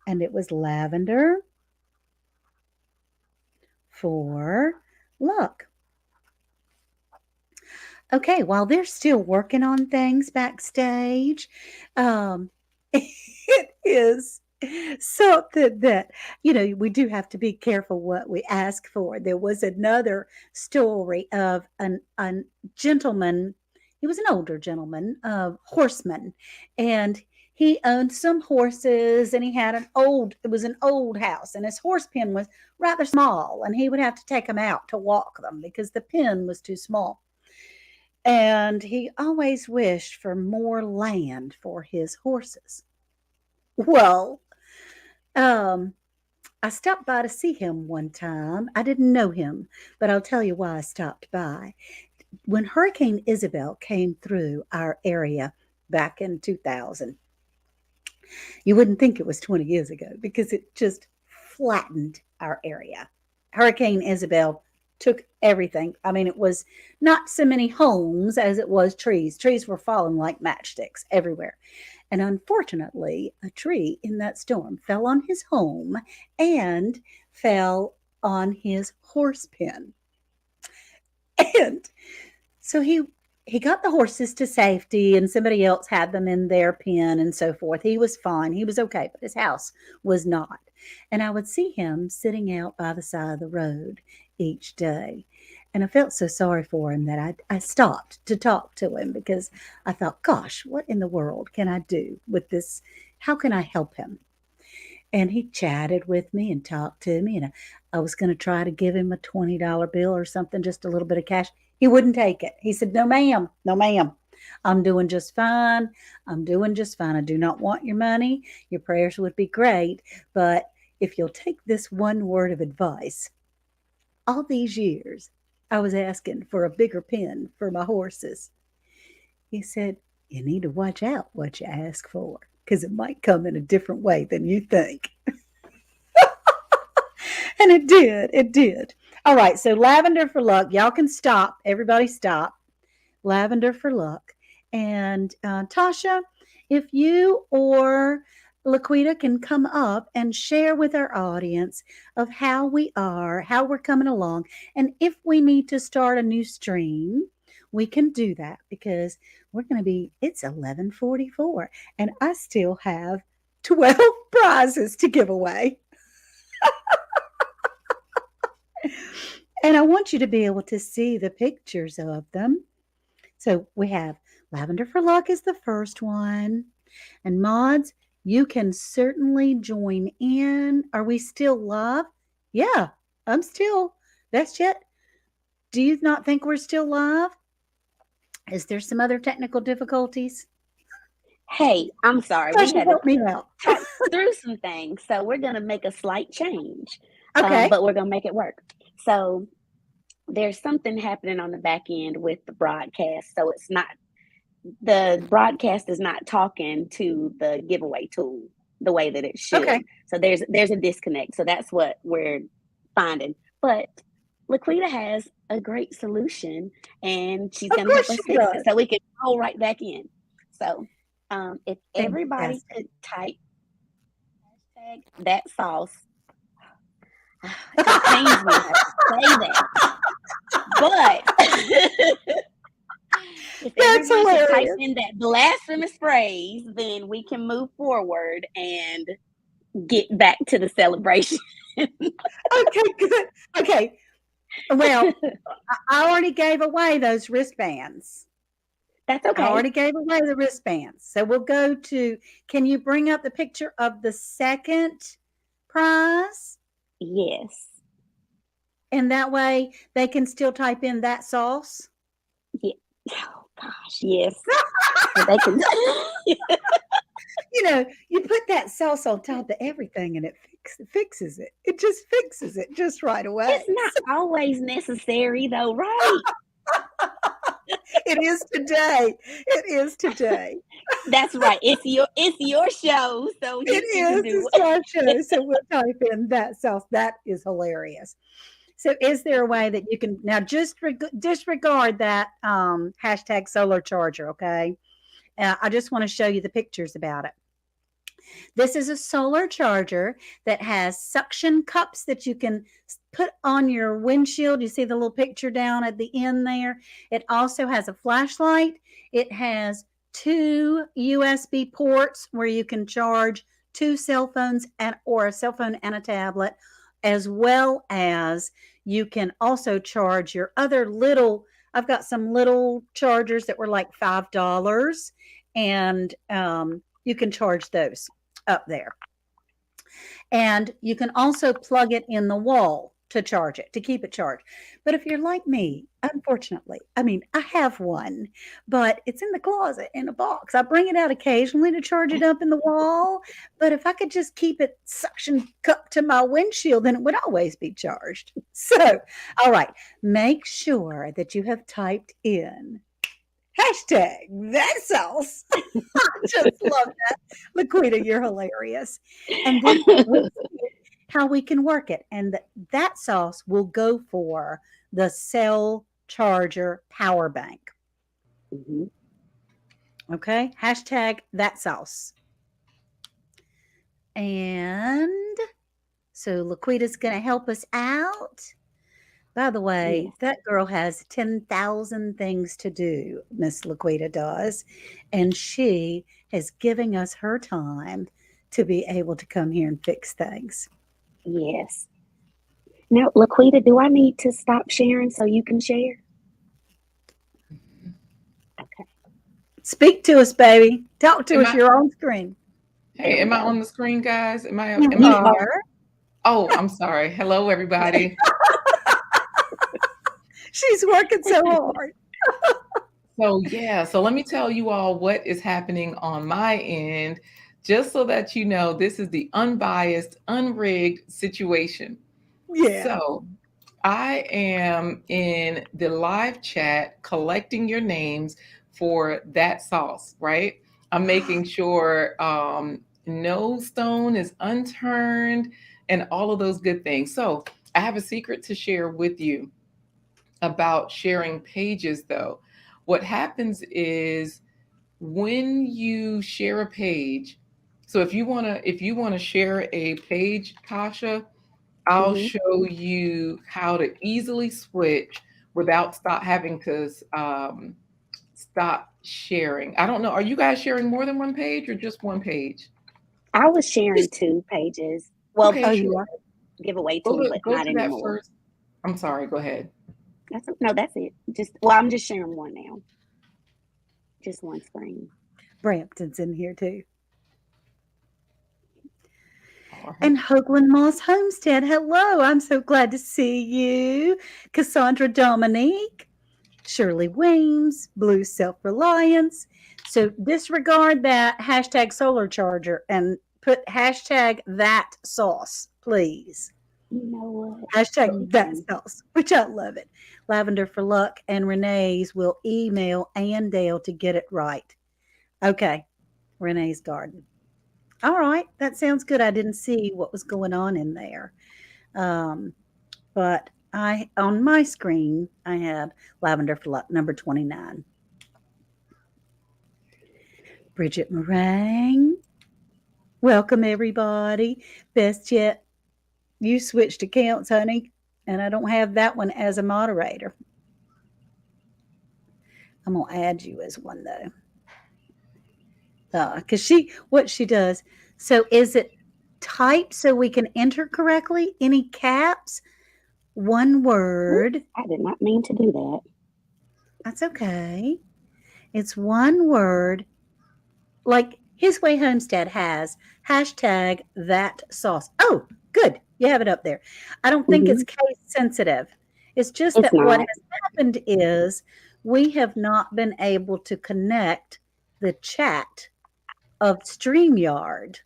And it was Lavender for Luck. Okay, while they're still working on things backstage, it is something that, we do have to be careful what we ask for. There was another story of a gentleman. He was an older gentleman, horseman, and he owned some horses, and he had it was an old house, and his horse pen was rather small, and he would have to take them out to walk them because the pen was too small. And he always wished for more land for his horses. Well, I stopped by to see him one time. I didn't know him, but I'll tell you why I stopped by. When Hurricane Isabel came through our area back in 2000, you wouldn't think it was 20 years ago because it just flattened our area. Hurricane Isabel took everything. I mean, it was not so many homes as it was trees. Trees were falling like matchsticks everywhere. And unfortunately, a tree in that storm fell on his home and fell on his horse pen. And so he got the horses to safety, and somebody else had them in their pen and so forth. He was fine. He was okay, but his house was not. And I would see him sitting out by the side of the road each day. And I felt so sorry for him that I stopped to talk to him because I thought, gosh, what in the world can I do with this? How can I help him? And he chatted with me and talked to me. And I was going to try to give him a $20 bill or something, just a little bit of cash. He wouldn't take it. He said, no, ma'am. No, ma'am. I'm doing just fine. I'm doing just fine. I do not want your money. Your prayers would be great. But if you'll take this one word of advice, all these years, I was asking for a bigger pen for my horses. He said, you need to watch out what you ask for because it might come in a different way than you think. And it did. It did. All right. So Lavender for Luck. Y'all can stop. Everybody stop. Lavender for Luck. And Tasha, if you or Laquita can come up and share with our audience of how we are, how we're coming along, and if we need to start a new stream, we can do that because it's 11:44 and I still have 12 prizes to give away. And I want you to be able to see the pictures of them. So we have Lavender for Luck is the first one. And mods, you can certainly join in. Are we still live? Yeah, I'm still. That's it. Do you not think we're still live? Is there some other technical difficulties? Hey, I'm sorry. We Tasha, had to help me out. talk through some things. So we're going to make a slight change, Okay. but we're going to make it work. So there's something happening on the back end with the broadcast. So the broadcast is not talking to the giveaway tool the way that it should. Okay. So there's a disconnect. So that's what we're finding. But Laquita has a great solution, and she's Of going to help course us she fix does. it so we can roll right back in. So if everybody Fantastic. could type hashtag that sauce. It pains me to have to say that. But if That's everyone could type hilarious. in that blasphemous phrase, then we can move forward and get back to the celebration. Okay, good. Okay. Well, I already gave away those wristbands. That's I okay. already gave away the wristbands. So we'll go to, can you bring up the picture of the second prize? Yes. And that way they can still type in that sauce. Yeah. Oh gosh, yes. So they can. You know, you put that sauce on top of everything and it fixes it. It just fixes it just right away. It's not always necessary though, right? It is today. It is today. That's right. It's your show, so It is. It's our show. So we'll type in that sauce. That is hilarious. So is there a way that you can now just disregard that hashtag solar charger, okay? I just want to show you the pictures about it. This is a solar charger that has suction cups that you can put on your windshield. You see the little picture down at the end there. It also has a flashlight. It has 2 USB ports where you can charge 2 cell phones or a cell phone and a tablet, as well as you can also charge your other little. I've got some little chargers that were like $5, and you can charge those up there. And you can also plug it in the wall to charge it, to keep it charged. But if you're like me, unfortunately, I have one, but it's in the closet in a box. I bring it out occasionally to charge it up in the wall. But if I could just keep it suction cup to my windshield, then it would always be charged. So, all right, make sure that you have typed in hashtag that sauce. I just love that. Laquita, you're hilarious. And then we'll see how we can work it. And that sauce will go for the cell charger power bank. Mm-hmm. Okay. Hashtag that sauce. And so Laquita's going to help us out. By the way, Yes. that girl has 10,000 things to do, Miss Laquita does, and she is giving us her time to be able to come here and fix things. Yes. Now, Laquita, do I need to stop sharing so you can share? Okay. Speak to us, baby. Talk to us. You're on screen. Hey, am I on the screen, guys? Am I? You are. Oh, I'm sorry. Hello, everybody. She's working so hard. So let me tell you all what is happening on my end, just so that you know this is the unbiased, unrigged situation. Yeah. So I am in the live chat collecting your names for that sauce, right? I'm making sure no stone is unturned and all of those good things. So I have a secret to share with you about sharing pages, though. What happens is when you share a page, so if you want to share a page, Tasha, I'll Mm-hmm. show you how to easily switch without stop having to stop sharing. I don't know. Are you guys sharing more than one page or just one page? I was sharing Just 2 pages. Well, Okay, oh, sure. you are? giveaway 2, but Go not to that anymore. first. I'm sorry. Go ahead. That's it. I'm just sharing one now. Just one screen. Brampton's in here too. All right. And Hoagland Moss Homestead, hello. I'm so glad to see you. Cassandra Dominique, Shirley Weems, Blue Self Reliance. So disregard that hashtag solar charger and put hashtag that sauce, please. You know what? Hashtag that Mhm. sauce, which I love it. Lavender for Luck and Renee's will email Ann Dale to get it right. Okay, Renee's Garden. All right, that sounds good. I didn't see what was going on in there. Um, but I on my screen I had Lavender for Luck number 29. Bridget Meringue. Welcome everybody. Best yet, you switched accounts, honey, and I don't have that one as a moderator. I'm gonna add you as one though. Because what she does, so is it typed so we can enter correctly? Any caps? One word. Oops, I did not mean to do that. That's okay. It's one word. Like His Way Homestead has hashtag that sauce. Oh, good. You have it up there. I don't think it's Hmm. case sensitive. It's just It's that what not. has happened is we have not been able to connect the chat of StreamYard,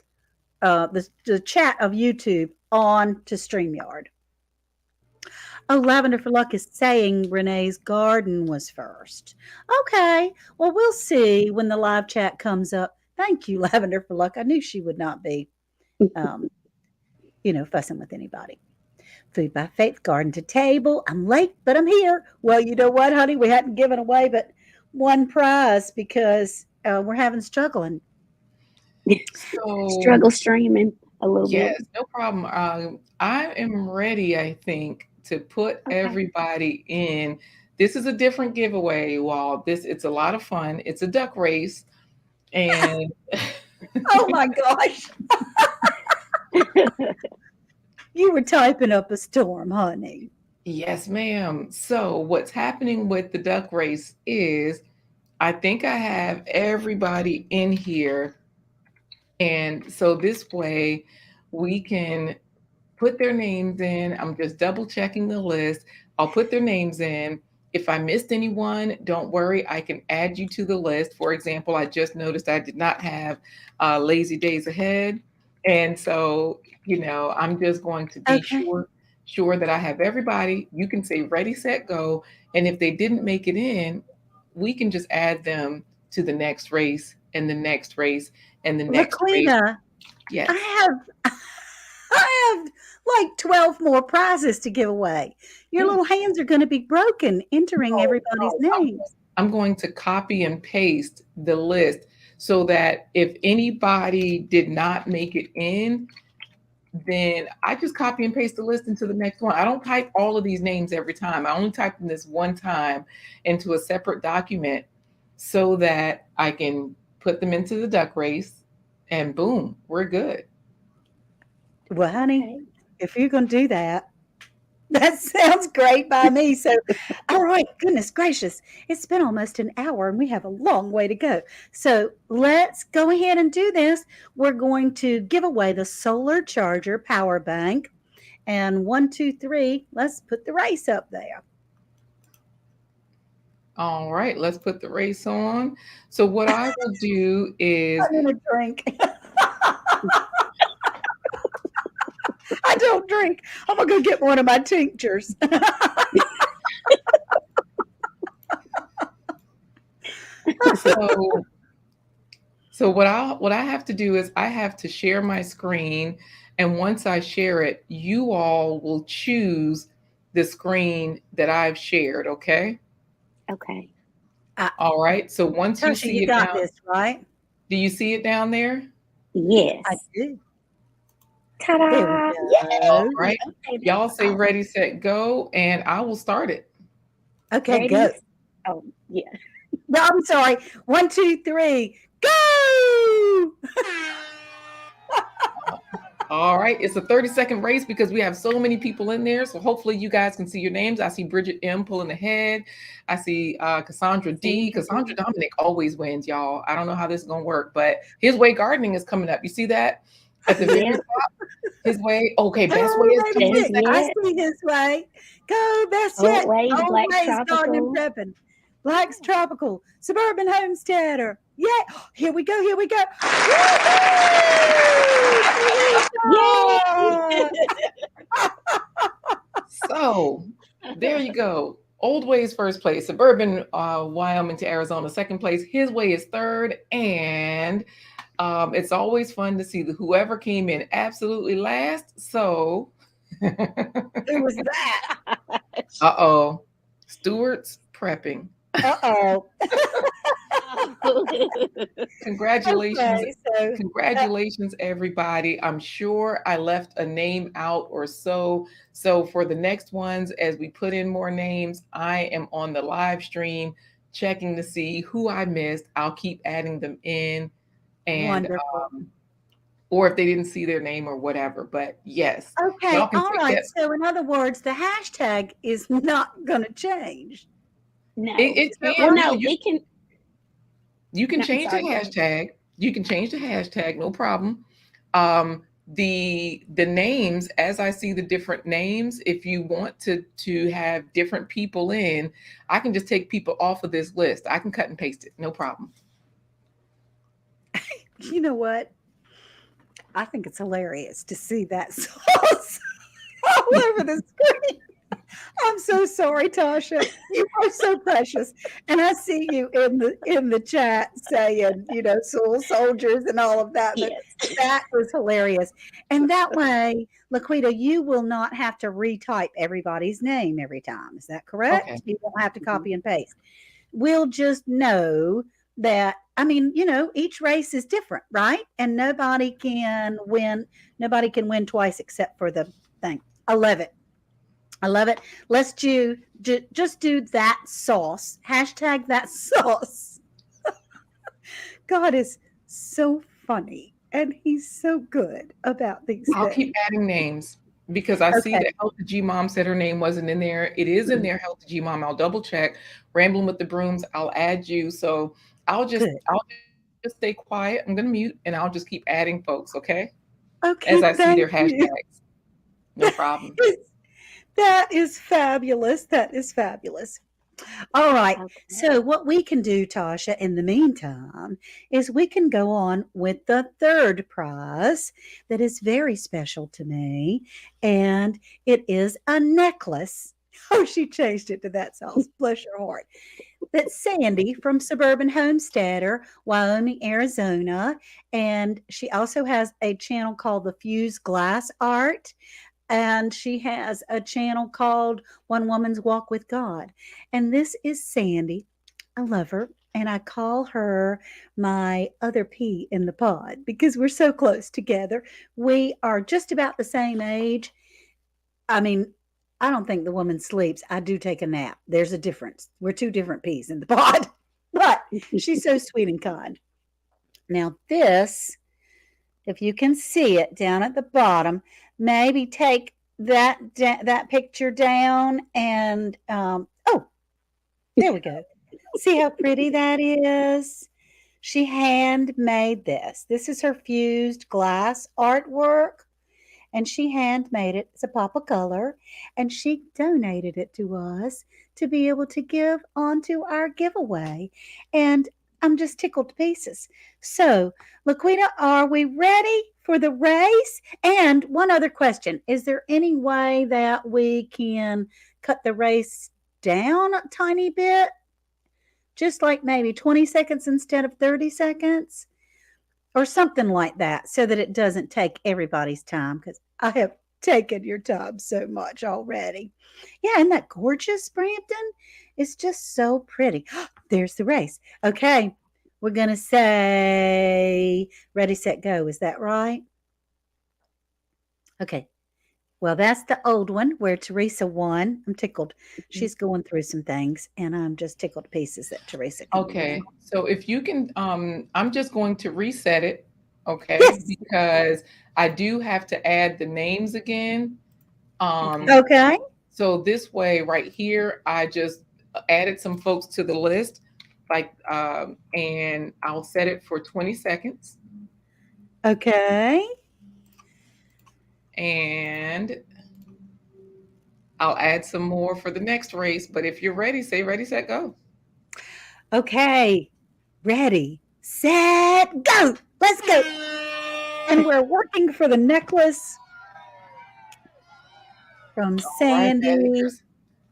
the chat of YouTube on to StreamYard. Oh, Lavender for Luck is saying Renee's garden was first. Okay. Well, we'll see when the live chat comes up. Thank you, Lavender for Luck. I knew she would not be, um, fussing with anybody. Food by Faith, garden to table. I'm late, but I'm here. Well, you know what, honey? We hadn't given away but one prize because we're having struggling. So, Struggle streaming a little bit. yes, no problem. I am ready, I think, to put Okay. everybody in. This is a different giveaway, you all. It's a lot of fun. It's a duck race. And Oh my gosh. You were typing up a storm, honey. yes, ma'am. So, what's happening with the duck race is I think I have everybody in here. And so this way we can put their names in. I'm just double checking the list. I'll put their names in. If I missed anyone, don't worry. I can add you to the list. For example, I just noticed I did not have Lazy Days Ahead. And so, I'm just going to be Okay. sure that I have everybody. You can say ready, set, go. And if they didn't make it in, we can just add them to the next race and the next race and the next race. Laquita, I Yes. have I have like 12 more prizes to give away. Your Mm. little hands are going to be broken entering No, everybody's no. names. I'm going to copy and paste the list so that if anybody did not make it in, then I just copy and paste the list into the next one. I don't type all of these names every time. I only type them this one time into a separate document so that I can put them into the duck race and boom, we're good. Well, honey, Okay. if you're going to do that, that sounds great by me. So, all right, goodness gracious, it's been almost an hour and we have a long way to go. So, let's go ahead and do this. We're going to give away the solar charger power bank. And 1, 2, 3, let's put the race up there. All right, let's put the race on. So what I will do is I'm going to drink. I don't drink. I'm going to go get one of my tinctures. so So what I have to do is I have to share my screen, and once I share it, you all will choose the screen that I've shared, okay? Okay. I, All right. So once you Tasha, see you it got down, this, right? do you see it down there? I Yes. do. There we Ta-da! All go. Yay! right. Okay, Y'all that's say awesome. ready, set, go, and I will start it. Okay, go. Ready? Oh, yeah. No, I'm sorry. 1, 2, 3, go! All right, it's a 30-second race because we have so many people in there. So hopefully you guys can see your names. I see Bridget M pulling ahead. I see Cassandra D. Cassandra Dominic always wins, y'all. I don't know how this is gonna work, but His Way Gardening is coming up. You see that at the very Yeah. top? His Way. Okay, Best Way Oh, is baby, coming in Best chick. I second. yet. see his way. Go, best Old yet. ways, Old Black's ways, garden and tropical. prepping. Black's tropical. Suburban homesteader. Yeah. Here we go. Here we go. Yay! Woohoo! So there you go. Old Way is first place. Suburban Wyoming to Arizona second place. His Way is third, and it's always fun to see whoever came in absolutely last. So, Who was that? uh-oh, Stewart's prepping. Uh-oh. Congratulations. Okay, so Congratulations, everybody. I'm sure I left a name out or so. So for the next ones, as we put in more names, I am on the live stream checking to see who I missed. I'll keep adding them in, and wonderful. or if they didn't see their name or whatever. But yes, Okay, y'all can all take right. that. So in other words, the hashtag is not going to change. No. It So Well, can. no, it can. You can No, I'm change the sorry. Go ahead. hashtag. You can change the hashtag, no problem. The names, as I see the different names, if you want to have different people in, I can just take people off of this list. I can cut and paste it, no problem. you know what? I think it's hilarious to see that sauce all over the screen. I'm so sorry, Tasha. You are so precious. And I see you in the chat saying, soul soldiers and all of that, but Yes. that was hilarious. And that way, Laquita, you will not have to retype everybody's name every time. Is that Okay. correct? You won't have to Mhm. copy and paste. We'll just know that, I mean, each race is different, right? And nobody can win twice except for the thing. I love it. I love it. Let's just do that sauce. Hashtag that sauce. God is so funny and he's so good about these I'll keep things. adding names because I see Okay. that Healthy G Mom said her name wasn't in there. It is in there, Healthy G Mom. I'll double check. Rambling with the Brooms, I'll add you. So Good. I'll just stay quiet. I'm gonna mute and I'll just keep adding folks, okay? As Okay. I see Thank their you. hashtags. No problem. That is fabulous. That is fabulous. All right. Okay. So, what we can do, Tasha, in the meantime, is we can go on with the third prize that is very special to me. And it is a necklace. Oh, she changed it to that sauce. Bless your heart. That's Sandy from Suburban Homesteader, Wyoming, Arizona. And she also has a channel called The Fuse Glass Art, and she has a channel called One Woman's Walk with God. And this is Sandy. I love her. And I call her my other pea in the pod because we're so close together. We are just about the same age. I mean, I don't think the woman sleeps. I do take a nap. There's a difference. We're two different peas in the pod, but she's so sweet and kind. Now, this, if you can see it down at the bottom, maybe take that picture down and oh, there we go. See how pretty that is? She handmade this. This is her fused glass artwork, and she handmade it. It's a pop of color, and she donated it to us to be able to give onto our giveaway. And I'm just tickled to pieces. So, Laquita, are we ready for the race? And one other question: is there any way that we can cut the race down a tiny bit, just like maybe 20 seconds instead of 30 seconds? Or something like that so that it doesn't take everybody's time because I have taken your time so much already. Yeah, isn't that gorgeous, Brampton? It's just so pretty. There's the race. Okay, we're going to say ready, set, go. Is that right? Okay, Well, that's the old one where Teresa won. I'm tickled. Mhm. She's going through some things, and I'm just tickled to pieces that Teresa can win. Okay. So if you can, I'm just going to reset it, okay? Yes. Because I do have to add the names again. Okay. Um, Okay. so this way, right here, I just added some folks to the list, like, and I'll set it for 20 seconds, Okay. and I'll add some more for the next race. But if you're ready, say ready, set, go. Okay. Ready, set, go. Let's go. And we're working for the necklace from All right, Sandy, Acres.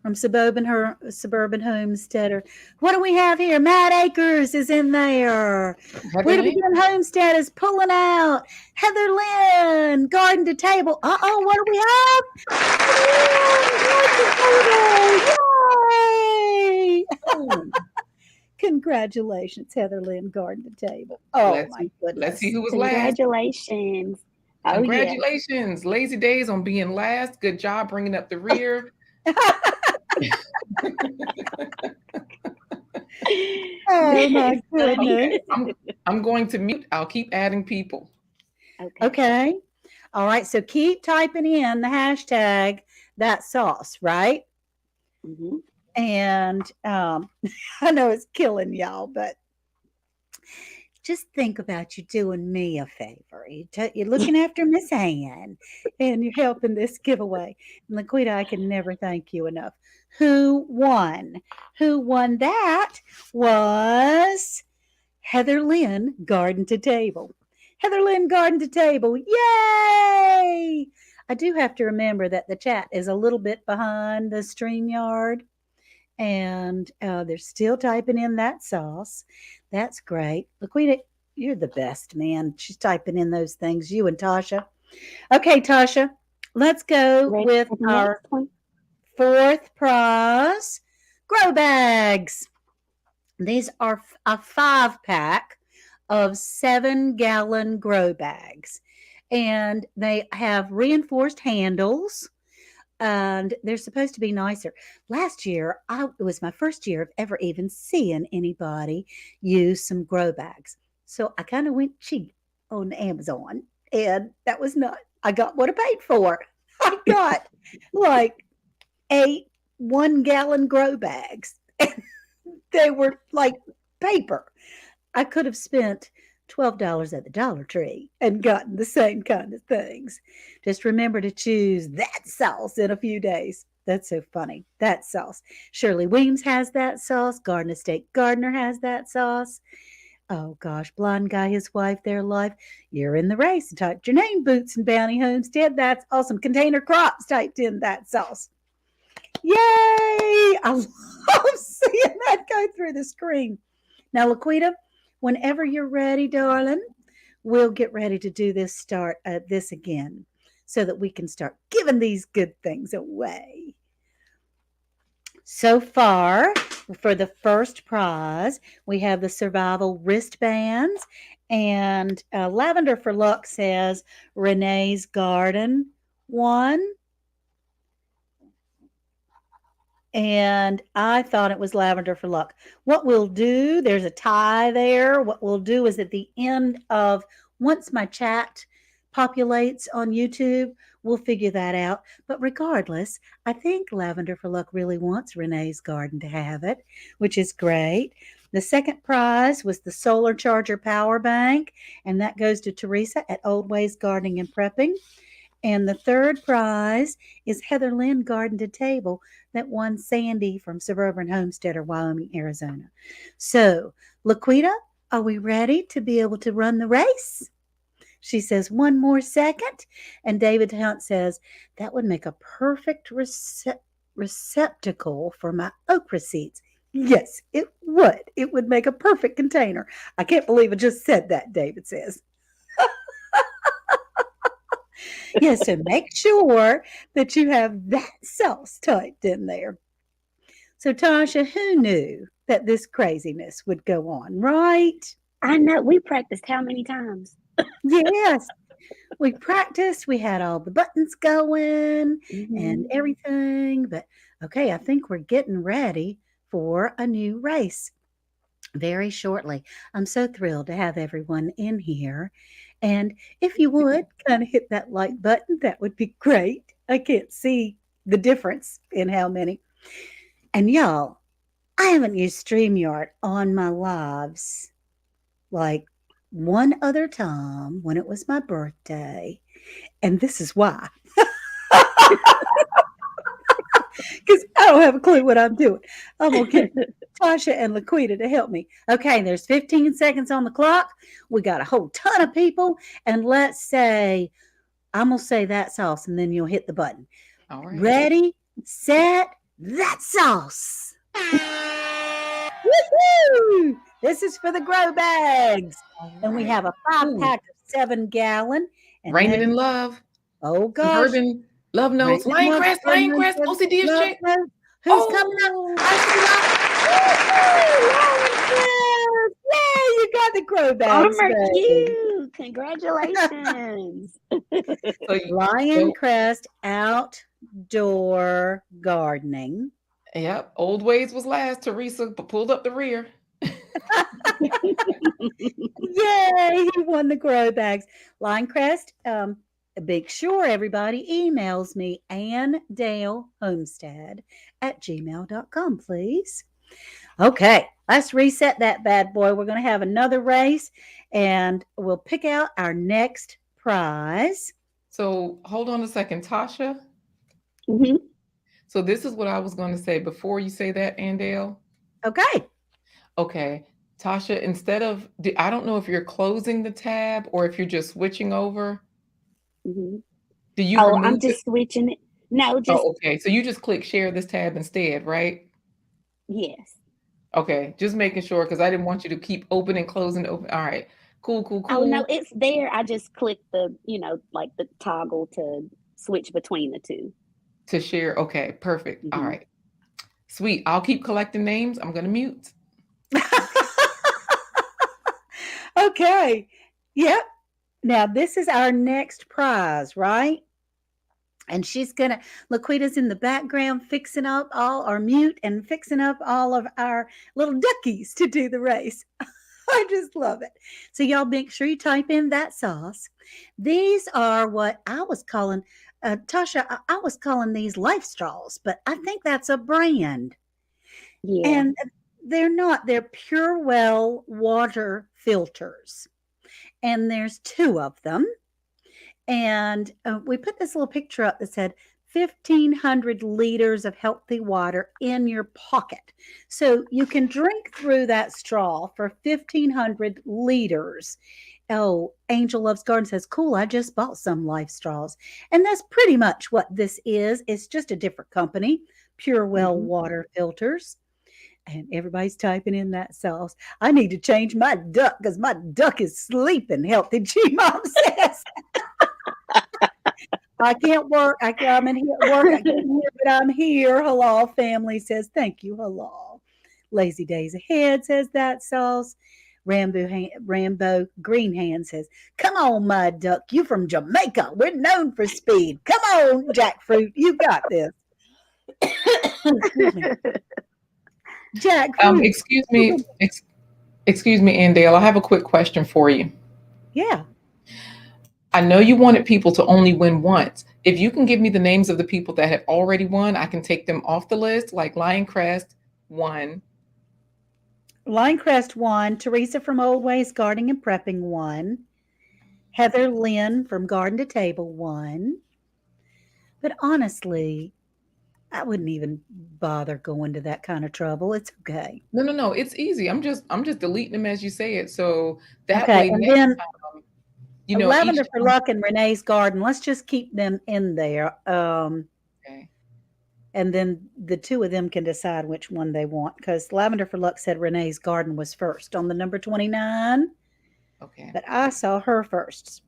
from Suburban Homesteader. What do we have here? Matt Akers is in there. Heather Where to Lane. Begin Homestead is pulling out. Heather Lynn, Garden to Table. Uh-oh, what do we have? Heather Lynn, Garden to Table. Yay! Ooh, Congratulations, Heather Lynn, Garden to Table. Oh let's my see. Let's see goodness. who was last. Congratulations. Oh, yeah. Congratulations. Lazy days on being last. Good job bringing up the rear. Oh my That's goodness. funny. Okay. I'm going to mute. I'll keep adding people. Okay. Okay. All right. So keep typing in the hashtag that sauce, right? Hmm. And I know it's killing y'all, but just think about you doing me a favor. You're looking after Miss Ann and you're helping this giveaway. And Laquita, I can never thank you enough. Who won? Who won that was Heather Lynn, Garden to Table. Heather Lynn, Garden to Table. Yay! I do have to remember that the chat is a little bit behind the StreamYard, and they're still typing in that sauce. That's great. Laquita, you're the best, man. She's typing in those things, you and Tasha. Okay, Tasha, let's go Ready with for the our next one? fourth prize grow bags. These are a 5 pack of 7-gallon grow bags, and they have reinforced handles, and they're supposed to be nicer. Last year, it was my first year of ever even seeing anybody use some grow bags. So I kind of went cheap on Amazon, and that was not, I got what I paid for. I got like 8 1-gallon grow bags. They were like paper. I could have spent $12 at the Dollar Tree and gotten the same kind of things. Just remember to choose that sauce in a few days. That's so funny. That sauce. Shirley Weems has that sauce. Garden Estate Gardener has that sauce. Oh gosh, Blind Guy, his wife, their life. You're in the race. Typed your name, Boots and Bounty Homestead. That's awesome. Container Crops typed in that sauce. Yay! I love seeing that go through the screen. Now, Laquita, whenever you're ready, darling, we'll get ready to do this again so that we can start giving these good things away. So far, for the first prize, we have the survival wristbands, and Lavender for Luck says Renee's Garden won. And I thought it was Lavender for Luck. What we'll do, there's a tie there. What we'll do is at the end of, once my chat populates on YouTube, we'll figure that out. But regardless, I think Lavender for Luck really wants Renee's Garden to have it, which is great. The second prize was the solar charger power bank, and that goes to Teresa at Old Ways Gardening and Prepping. And the third prize is Heather Lynn Garden to Table that won Sandy from Suburban Homesteader, Wyoming, Arizona. So, Laquita, are we ready to be able to run the race? She says, 1 more second. And David Hunt says, that would make a perfect receptacle for my okra seeds. Yes, it would. It would make a perfect container. I can't believe I just said that, David says. Yes, so make sure that you have that sauce typed in there. So, Tasha, who knew that this craziness would go on, right? I know. We practiced how many times? Yes. we practiced, we had all the buttons going and Mhm. everything, but okay, I think we're getting ready for a new race very shortly. I'm so thrilled to have everyone in here. And if you would kind of hit that like button, that would be great. I can't see the difference in how many. And y'all, I haven't used StreamYard on my lives like one other time when it was my birthday. And this is why. Because I don't have a clue what I'm doing. I'm going to get Tasha and Laquita to help me. Okay, there's 15 seconds on the clock. We got a whole ton of people. And let's say, I'm going to say that sauce, and then you'll hit the button. All right. Ready, set, that sauce. Woohoo! This is for the grow bags. All And we right. have a 5 Ooh, pack of 7-gallon. And Raining then, in Love, oh gosh, Suburban Love Notes, Brandon Lion loves Crest, Lion Edmund, Crest, OCD is loves check. those. Who's coming up? Oh, I see Lion Crest. Yay, you got the grow bags, Farmer baby. Q, congratulations. so Lion so Crest outdoor gardening. yep. Old Ways was last. Teresa pulled up the rear. Yay, he won the grow bags. Lion Crest, make sure everybody emails me, AnnDaleHomestead@gmail.com, please. Okay, let's reset that bad boy. We're going to have another race and we'll pick out our next prize. So hold on a second, Tasha. Mhm. So this is what I was going to say before you say that, Andale. Okay. Okay, Tasha. I don't know if you're closing the tab or if you're just switching over. Mhm. Do you Oh, I'm remove it? just switching it. No, just Oh, okay. So you just click share this tab instead, right? yes. Okay, just making sure because I didn't want you to keep opening, closing, open. All right, cool, cool, Oh no, cool. it's there. I just clicked the, like the toggle to switch between the two. To share. Okay, perfect. All Mhm. right, sweet. I'll keep collecting names. I'm gonna mute. Okay. Yep. Now, this is our next prize, right? And she's gonna, Laquita's in the background fixing up all our mute and fixing up all of our little duckies to do the race. I just love it. So, y'all make sure you type in that sauce. These are what I was calling, Tasha, I was calling these life straws, but I think that's a brand. Yeah. And they're not, they're Pure Well water filters. And there's 2 of them. And we put this little picture up that said 1,500 liters of healthy water in your pocket. So you can drink through that straw for 1,500 liters. Oh, Angel Loves Garden says, cool, I just bought some Life Straws. And that's pretty much what this is. It's just a different company, Pure Well Mhm. water filters. And everybody's typing in that sauce. I need to change my duck because my duck is sleeping, Healthy G Mom says. I can't work. I'm in here at work. I can't hear, but I'm here. Halal family says, thank you, Halal. Lazy Days Ahead says that sauce. Rambo Green Hand says, come on, my duck. You from Jamaica. We're known for speed. Come on, jackfruit. You got this. Excuse me. Jackfruit. Excuse me, excuse me, Andale. I have a quick question for you. Yeah. I know you wanted people to only win once. If you can give me the names of the people that have already won, I can take them off the list, like Lion Crest won. Linecrest won. Teresa from Old Ways Gardening and Prepping won. Heather Lynn from Garden to Table won. But honestly, I wouldn't even bother going to that kind of trouble. It's okay. No, no, no. It's easy. I'm just deleting them as you say it. So that Okay. way And next then time, each Lavender for time. Luck and Renee's Garden, let's just keep them in there. Okay. And then the 2 of them can decide which one they want because Lavender for Luck said Renee's Garden was first on the number 29, Okay. but I saw her first.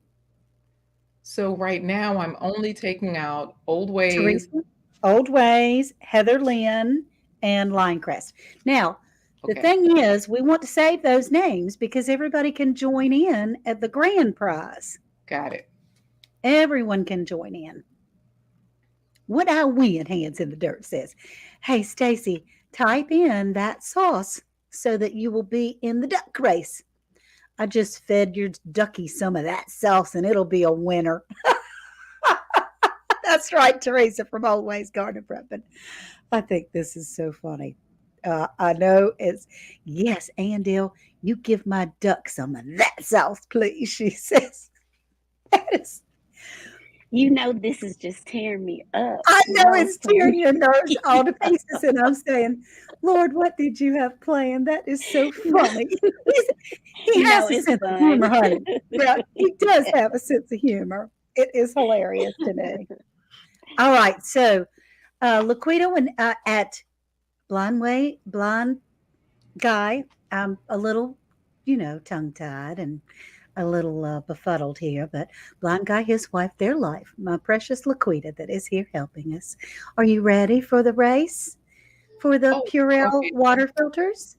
So right now I'm only taking out Old Ways. Teresa, Old Ways, Heather Lynn, and Linecrest. Now, the Okay. thing is, we want to save those names because everybody can join in at the grand prize. Got it. Everyone can join in. What I win, Hands in the Dirt says. Hey, Stacy, type in that sauce so that you will be in the duck race. I just fed your ducky some of that sauce and it'll be a winner. That's right, Teresa from Old Ways Garden Prepping. I think this is so funny. I know it's, yes, Andil, you give my duck some of that sauce, please, she says. That is, You know, this is just tearing me up. I You know know it's what I'm tearing saying? your nerves all to pieces, and I'm saying, Lord, what did you have planned? That is so No, funny. He has no, a it's sense of fun. humor, honey. Yeah, he does have a sense of humor. It is hilarious to me. All right, so Laquita, when at Blind Guy, I'm a little, tongue tied and a little befuddled here, but Blind Guy, his wife, their life, my precious Laquita that is here helping us. Are you ready for the race? For the Oh, Purell okay. water filters?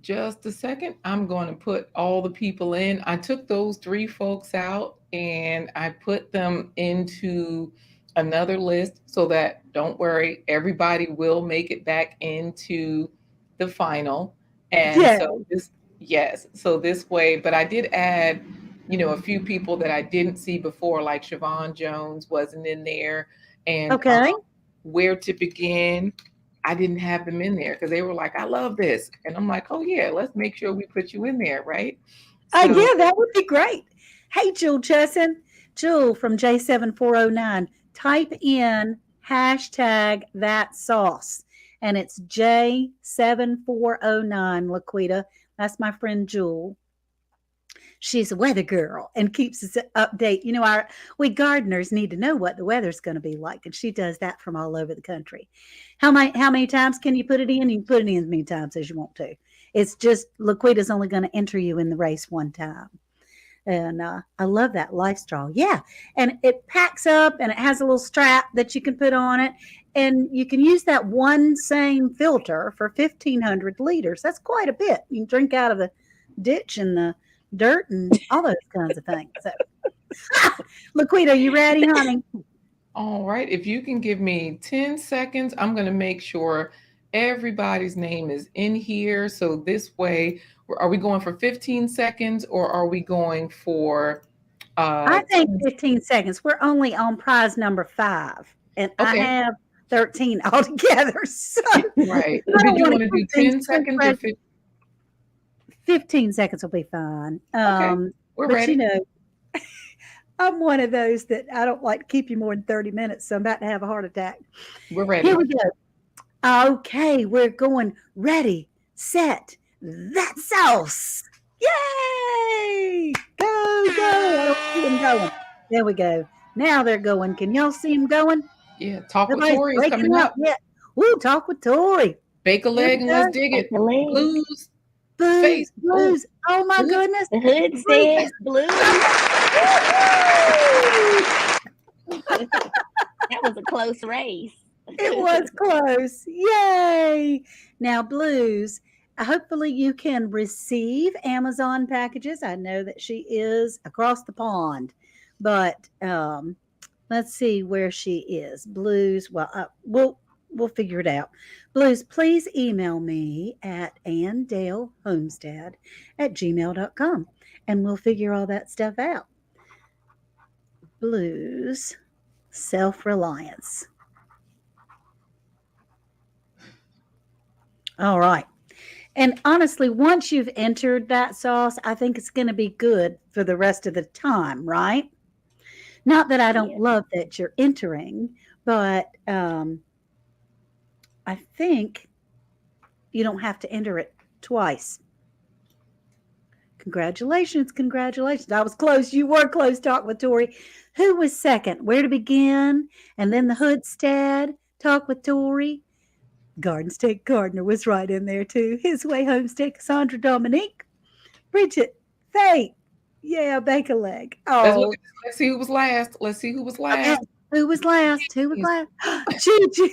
Just a second. I'm going to put all the people in. I took those three folks out and I put them into another list so that don't worry, everybody will make it back into the final. And Yeah. so this, yes, so this way, but I did add, a few people that I didn't see before, like Siobhan Jones wasn't in there, and Okay. Where to Begin. I didn't have them in there because they were like, I love this. And I'm like, oh, yeah, let's make sure we put you in there, right? So, Yeah, that would be great. Hey, Jewel Chesson. Jewel from J7409. Type in hashtag that sauce. And it's J7409, Laquita. That's my friend Jewel. She's a weather girl and keeps us update. We gardeners need to know what the weather's going to be like, and she does that from all over the country. How many times can you put it in? You can put it in as many times as you want to. It's just Laquita's only going to enter you in the race one time. And I love that lifestyle. Yeah. And it packs up and it has a little strap that you can put on it. And you can use that one same filter for 1,500 liters. That's quite a bit. You can drink out of the ditch and the dirt and all those kinds of things. So, Laquita, you ready, honey? all right, if you can give me 10 seconds, I'm going to make sure everybody's name is in here. So this way, are we going for 15 seconds or are we going for I think 10? 15 seconds. We're only on prize number 5, and I Okay, have 13 altogether. So I right. don't Did you want want to to do keep things 10 too seconds or fresh. 15? 15 seconds will be fine. Okay, we're But ready. I'm one of those that I don't like to keep you more than 30 minutes, so I'm about to have a heart attack. We're Here ready. we go. Okay, we're going ready, set, that sauce. Yay! Go, go. I don't see them going. There we go. Now they're going. Can y'all see them going? Yeah, Talk with Nobody's Tori is breaking coming up up. yet. Woo, talk with Tori. Bake a Here we leg and let's go. dig Take it. the leg. Blues, Blues, face. Oh, blues. Oh my good. goodness. The hood Blues. says blue. Woo-hoo! That was a close race. It was close. Yay. Now, Blues, hopefully you can receive Amazon packages. I know that she is across the pond, but let's see where she is. Blues, well, we'll figure it out. Blues, please email me at andalehomestead@gmail.com and we'll figure all that stuff out. Blues, self-reliance. All right. And honestly, once you've entered that sauce, I think it's going to be good for the rest of the time, right? Not that I don't Yeah. love that you're entering, but I think you don't have to enter it twice. Congratulations, congratulations. I was close. You were close, Talk with Tori. Who was second? Where to Begin? And then the Hoodstead, Talk with Tori. Garden State Gardener was right in there too. His Way Homestead, Cassandra Dominique. Bridget, Faith. Yeah, bake a leg. Let's look Oh, at this. Let's see who was last. Let's see who was okay. last. Who was last? Who was last? Gigi.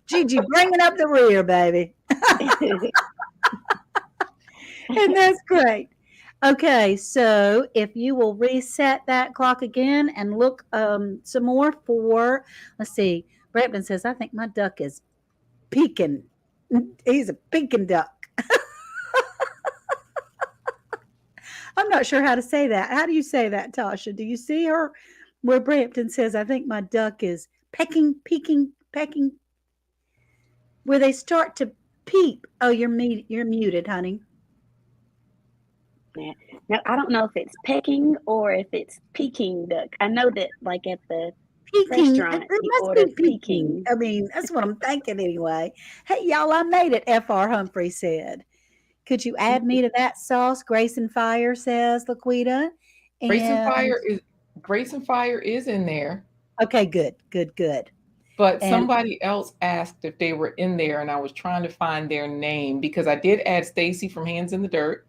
Gigi, bringing up the rear, baby. And that's great. Okay, so if you will reset that clock again and look some more for, let's see, Brampton says, I think my duck is peeking. He's a peeking duck. I'm not sure how to say that. How do you say that, Tasha? Do you see her where Brampton says, I think my duck is pecking, peeking, pecking, where they start to peep? Oh, you're muted, honey. Yeah. Now I don't know if it's pecking or if it's Peking duck. I know that like at the Peeking. It restaurant you must order be peeking. Peking. I mean, that's what I'm thinking anyway. Hey, y'all, I made it, F.R. Humphrey said. Could you add me to that sauce? Grace and Fire says, Laquita. Grace and And Fire is Grace and Fire is in there, okay, good, good, good. but And somebody else asked if they were in there, and I was trying to find their name because I did add Stacy from Hands in the Dirt.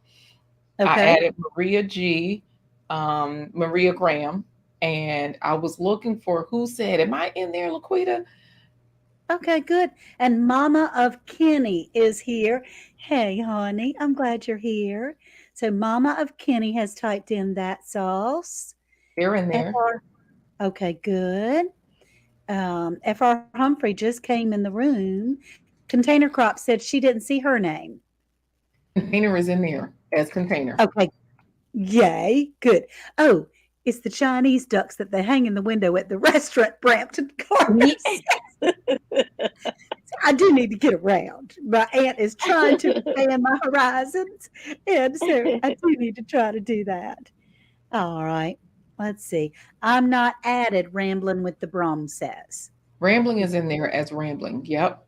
I okay, added Maria G, Maria Graham, and I was looking for who said, "Am I in there, Laquita?" okay, good. And Mama of Kenny is here. Hey, honey, I'm glad you're here. So Mama of Kenny has typed in that sauce. They're in there. FR, okay, good. FR Humphrey just came in the room. Container Crop said she didn't see her name. Container is in there as container. Okay, yay, good. Oh, it's the Chinese ducks that they hang in the window at the restaurant, Brampton Gardens. I do need to get around. My aunt is trying to expand my horizons, and so I do need to try to do that. All right, let's see. I'm not added, Rambling with the Brum says. Rambling is in there as rambling. Yep.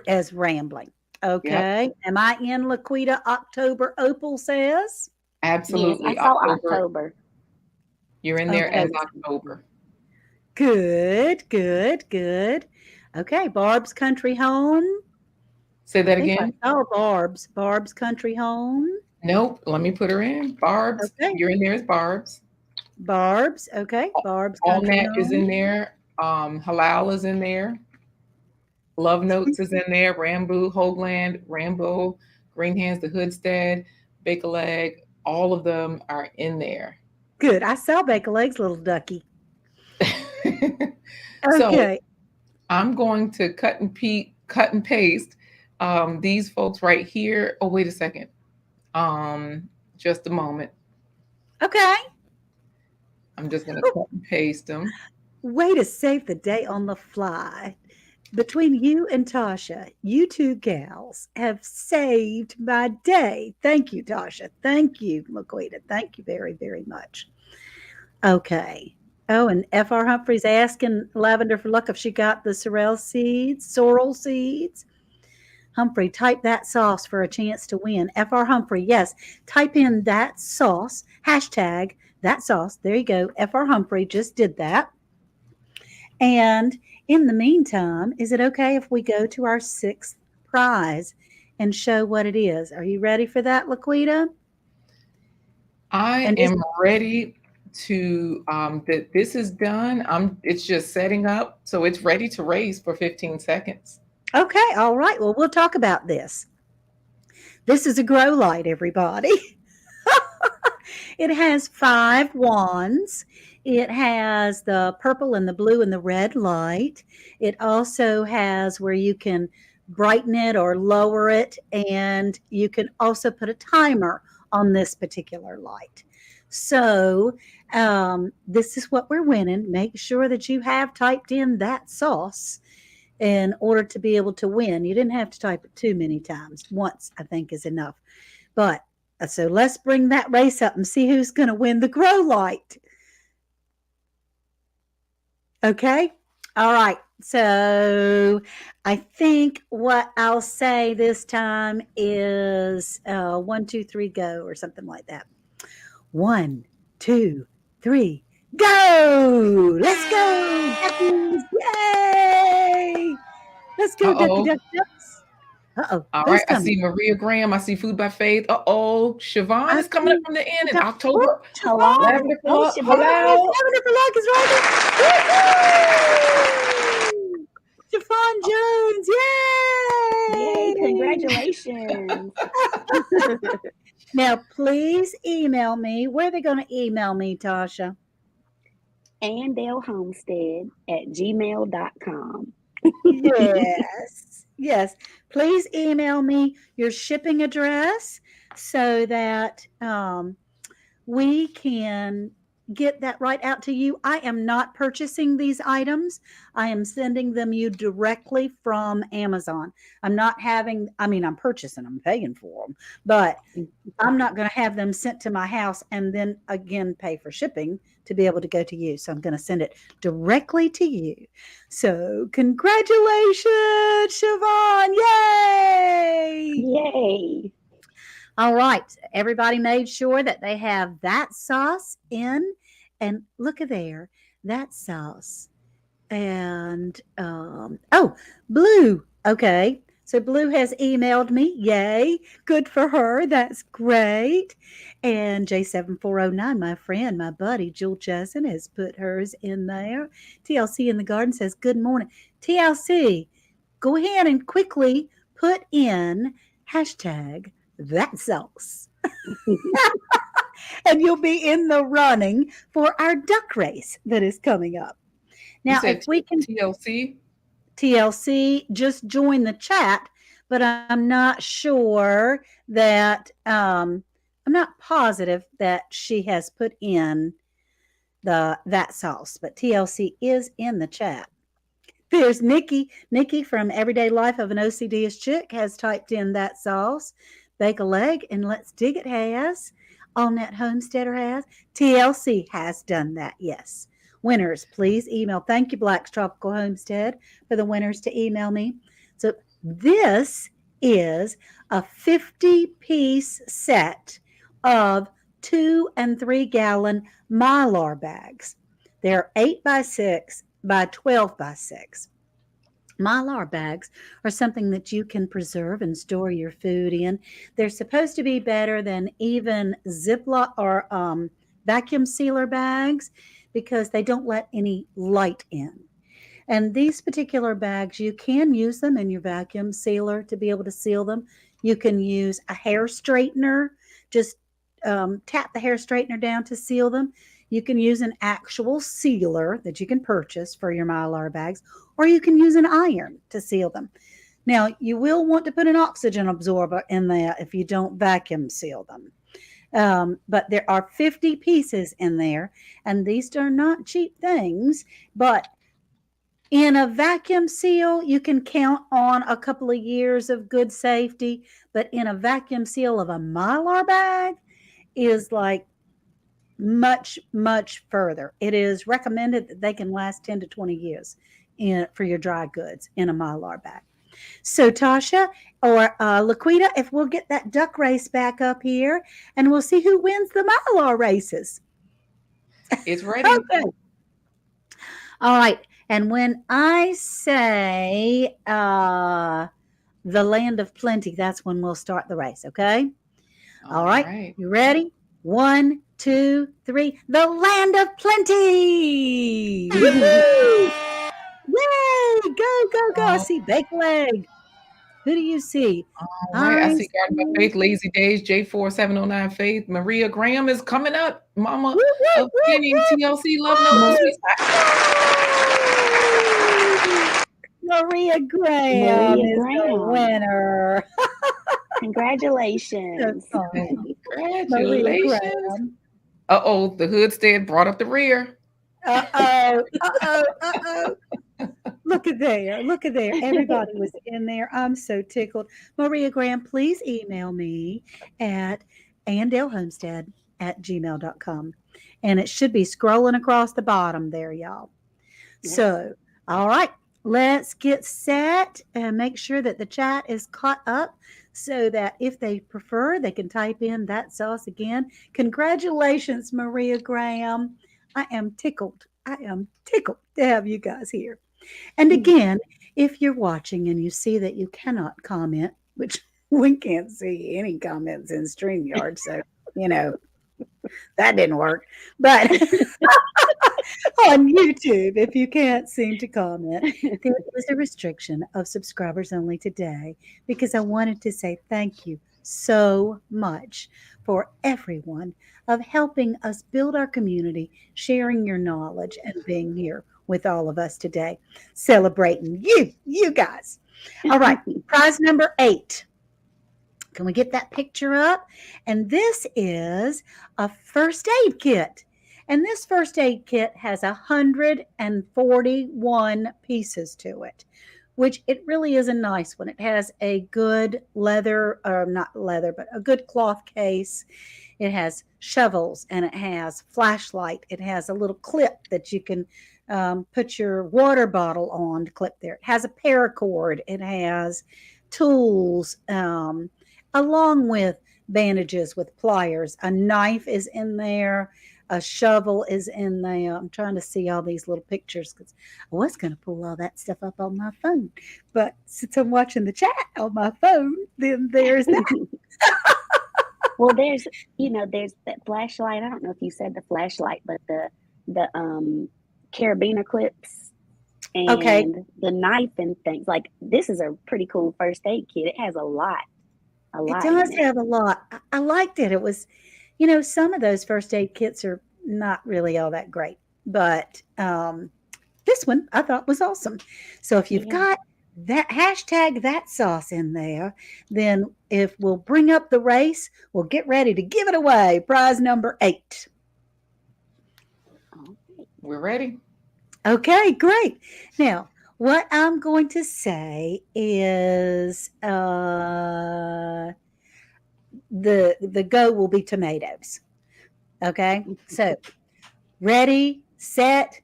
As rambling. Yep. Okay. Am I in Laquita? October Opal says. Yes, I Absolutely. saw October. October. You're in there Okay. as October. Good, good, good. Okay. Barb's Country Home. Say I that think I again. saw Barb's. Barb's Country Home. Nope. Let me put her in. Barb's. Okay. You're in there as Barb's. Barb's. Okay. Barb's All Country Nat is Home. in there. Halal is in there. Love Notes is in there. Rambo, Hoagland, Rambo, Green Hands, the Hoodstead, Bake a Leg. All of them are in there. Good. I saw Bake a Leg's little ducky. So Okay. I'm going to cut and paste these folks right here. Oh, wait a second. Just a moment. Okay. I'm just going to cut and paste them. Way to save the day on the fly. Between you and Tasha, you two gals have saved my day. Thank you, Tasha. Thank you, Laquita. Thank you very, very much. Okay. Oh, and F.R. Humphrey's asking Lavender for luck if she got the sorrel seeds. Humphrey, type that sauce for a chance to win. F.R. Humphrey, yes. Type in that sauce, hashtag that sauce. There you go. F.R. Humphrey just did that. And in the meantime, is it okay if we go to our sixth prize and show what it is? Are you ready for that, Laquita? I And am ready to that this is done. It's just setting up. So it's ready to race for 15 seconds. okay, all right. Well, we'll talk about this. This is a grow light, everybody. It has 5 wands. It has the purple and the blue and the red light. It also has where you can brighten it or lower it, and you can also put a timer on this particular light. So, this is what we're winning. Make sure that you have typed in that sauce in order to be able to win. You didn't have to type it too many times. Once, I think, is enough. But so let's bring that race up and see who's going to win the grow light. Okay. All right. So I think what I'll say this time is 1, 2, 3, go, or something like that. 1, 2, 3, go. Let's go, duckies. Yay. Let's go, ducky, Uh-oh. duck, ducks. Uh-oh. All Who's right. I coming? see Maria Graham. I see Food by Faith. Uh-oh. Siobhan I is coming up see. from the end in Oh, October. Hello. Lavender Oh, Club. Siobhan. Hello. Lavender for luck is right. Woohoo! Chiffon Jones, Yay, yay! congratulations. Now, please email me. Where are they going to email me, Tasha? andalehomestead@gmail.com. Yes. Yes. Please email me your shipping address so that we can get that right out to you. I am not purchasing these items. I am sending them you directly from Amazon. I'm not having, I mean, I'm purchasing them, paying for them, but I'm not going to have them sent to my house and then again pay for shipping to be able to go to you. So I'm going to send it directly to you. So congratulations, Siobhan. Yay! Yay. All right. Everybody made sure that they have that sauce in. And look at there, that sauce. And oh, Blue. Okay. So Blue has emailed me. Yay. Good for her. That's great. And J7409, my friend, my buddy, Jewel Jessen, has put hers in there. TLC in the garden says, good morning. TLC, go ahead and quickly put in hashtag that sauce. And you'll be in the running for our duck race that is coming up. You Now, said if we can TLC? TLC, just join the chat, but I'm not sure that I'm not positive that she has put in the that sauce, but TLC is in the chat. There's Nikki. Nikki from Everyday Life of an OCD Chick has typed in that sauce. Bake a leg and let's dig it has. All Net Homesteader has. TLC has done that, yes. Winners, please email. Thank you, Black's Tropical Homestead, for the winners to email me. So this is a 50-piece set of 2 and 3 gallon Mylar bags. They're 8 by 6 by 12 by 6. Mylar bags are something that you can preserve and store your food in. They're supposed to be better than even Ziploc or vacuum sealer bags because they don't let any light in. And these particular bags, you can use them in your vacuum sealer to be able to seal them. You can use a hair straightener, just tap the hair straightener down to seal them. You can use an actual sealer that you can purchase for your Mylar bags, or you can use an iron to seal them. Now, you will want to put an oxygen absorber in there if you don't vacuum seal them. But there are 50 pieces in there, and these are not cheap things, but in a vacuum seal, you can count on a couple of years of good safety, but in a vacuum seal of a Mylar bag is like much, much further. It is recommended that they can last 10 to 20 years for your dry goods in a Mylar bag. So Tasha or Laquita, if we'll get that duck race back up here and we'll see who wins the Mylar races. It's ready. Okay. All right. And when I say the land of plenty, that's when we'll start the race. Okay. All right. You ready? 1, 2, 3. The land of plenty. Woo-hoo! Yay! Go, go, go. I see Bake Leg. Who do you see? All right. I see Garden by Faith, Lazy Days, J4709 Faith. Maria Graham is coming up. Mama of Penny, TLC, Love Notes. Maria Graham is the winner. Congratulations. Congratulations. Uh-oh, the Hoodstead brought up the rear. Uh-oh. Look at there. Look at there. Everybody was in there. I'm so tickled. Maria Graham, please email me at andalehomestead@gmail.com. And it should be scrolling across the bottom there, y'all. Yes. So, all right. Let's get set and make sure that the chat is caught up so that if they prefer, they can type in that sauce again. Congratulations, Maria Graham. I am tickled. I am tickled to have you guys here. And again, if you're watching and you see that you cannot comment, which we can't see any comments in StreamYard, so, that didn't work. But on YouTube, if you can't seem to comment, there is a restriction of subscribers only today because I wanted to say thank you so much for everyone of helping us build our community, sharing your knowledge, and being here with all of us today, celebrating you guys. All right, prize number 8. Can we get that picture up? And this is a first aid kit. And this first aid kit has 141 pieces to it, which it really is a nice one. It has a good leather, or not leather, but a good cloth case. It has shovels and it has flashlight. It has a little clip that you can put your water bottle on to clip there. It has a paracord. It has tools, along with bandages with pliers. A knife is in there. A shovel is in there. I'm trying to see all these little pictures because I was going to pull all that stuff up on my phone. But since I'm watching the chat on my phone, then there's that. Well, there's that flashlight. I don't know if you said the flashlight, but the carabiner clips Okay. and the knife and things. Like, this is a pretty cool first aid kit. It has a lot It in does it. have a lot. I liked it. It was, some of those first aid kits are not really all that great, but this one I thought was awesome. So if you've Yeah. got that hashtag that sauce in there, then if we'll bring up the race, we'll get ready to give it away. Prize number 8. We're ready. Okay, great. Now, what I'm going to say is the go will be tomatoes. Okay, so ready, set,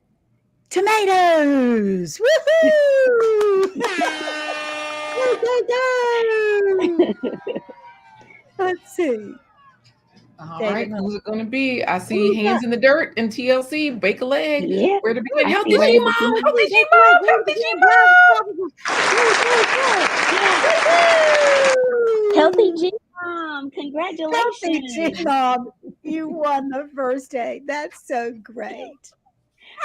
tomatoes! Woohoo! Go, go, go! Let's see. All David, right, who's it going to be? I who see you got? hands in the dirt and TLC, bake a leg. Yeah. Where to begin? I Healthy see G Ray Mom! begin. Healthy G That's right. Mom! Where to Healthy G begin? Mom! Healthy Woohoo! G Mom, Healthy G congratulations. Mom, you won the first aid. That's so great.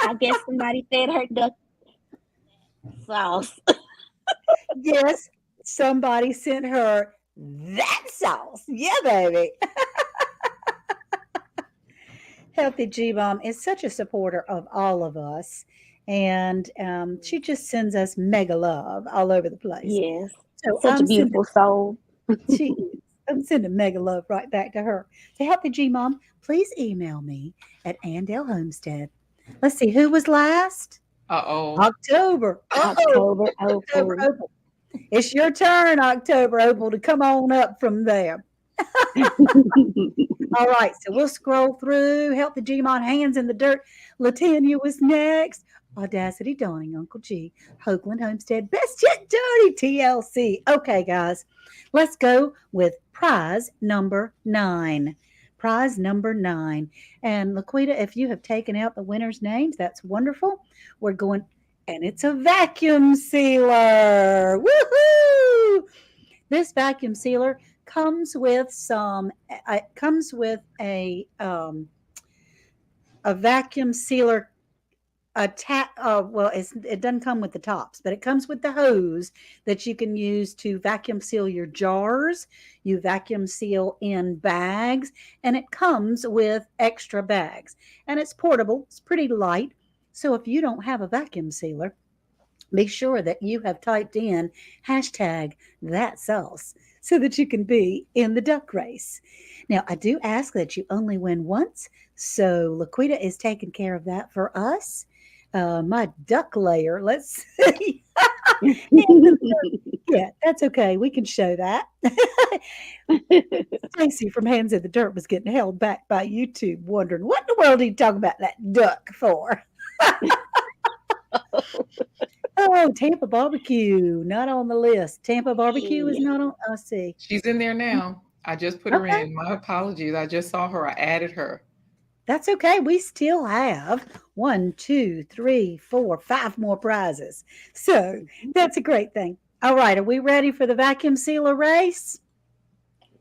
I guess somebody fed her duck sauce. Yes, somebody sent her that sauce. Yeah, baby. Healthy G Mom is such a supporter of all of us. And she just sends us mega love all over the place. Yes. So Such a beautiful soul. she is. I'm sending mega love right back to her. So Healthy G Mom, please email me at Andell Homestead. Let's see, who was last? Uh-oh. October. Uh-oh. October October Opal. Opal. It's your turn, October Opal, to come on up from there. All right, so we'll scroll through. Help the Gmon hands in the dirt. Latanya was next. Audacity Dawning, Uncle G, Hoagland Homestead, Best Yet Dirty, TLC. Okay, guys, let's go with prize number 9. Prize number 9. And Laquita, if you have taken out the winners' names, that's wonderful. We're going, and it's a vacuum sealer. Woohoo! This vacuum sealer comes with a vacuum sealer well, it doesn't come with the tops, but it comes with the hose that you can use to vacuum seal your jars. You vacuum seal in bags, and it comes with extra bags, and it's portable. It's pretty light. So if you don't have a vacuum sealer, be sure that you have typed in hashtag that sauce so that you can be in the duck race. Now, I do ask that you only win once, so Laquita is taking care of that for us. My duck layer, let's see. Yeah, that's okay. We can show that. Stacy from Hands in the Dirt was getting held back by YouTube, wondering what in the world are you talking about that duck for? Oh, Tampa barbecue, not on the list. Tampa barbecue is not on. I see. She's in there now. I just put her Okay, in. My apologies. I just saw her. I added her. that's okay. We still have 1, 2, 3, 4, 5 more prizes. So that's a great thing. All right, are we ready for the vacuum sealer race?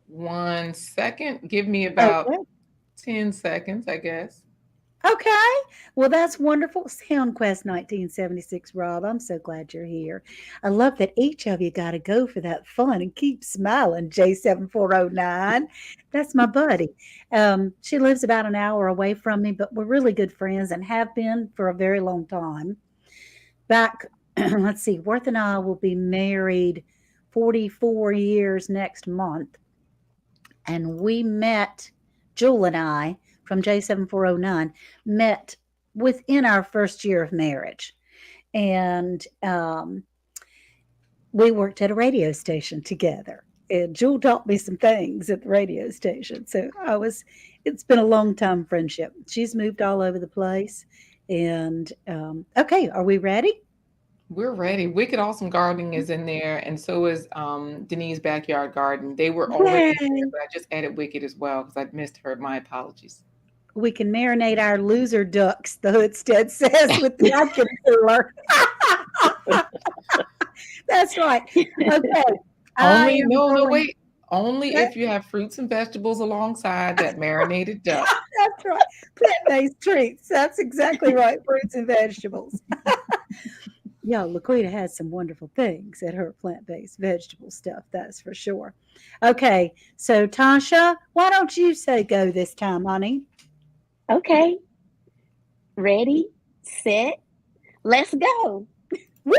1 second. Give me about Okay. 10 seconds, I guess. Okay. Well, that's wonderful. SoundQuest 1976, Rob. I'm so glad you're here. I love that each of you got to go for that fun and keep smiling, J7409. That's my buddy. She lives about an hour away from me, but we're really good friends and have been for a very long time. Back, let's see, Worth and I will be married 44 years next month. And we met, Jewel and I from J7409, met within our first year of marriage. And we worked at a radio station together. And Jewel taught me some things at the radio station. So it's been a long time friendship. She's moved all over the place. And okay, are we ready? We're ready. Wicked Awesome Gardening is in there, and so is Denise's Backyard Garden. They were already in there, Yay! but I just added Wicked as well because I missed her. My apologies. We can marinate our loser ducks, the Hoodstead says, with the vacuum cooler. That's right. Okay. I Only am no, going. wait. Only if you have fruits and vegetables alongside that marinated duck. That's right. Plant-based treats. That's exactly right. Fruits and vegetables. Yeah, Laquita has some wonderful things at her plant-based vegetable stuff. That's for sure. Okay. So Tasha, why don't you say go this time, honey? Okay, ready, set, let's go. Woo!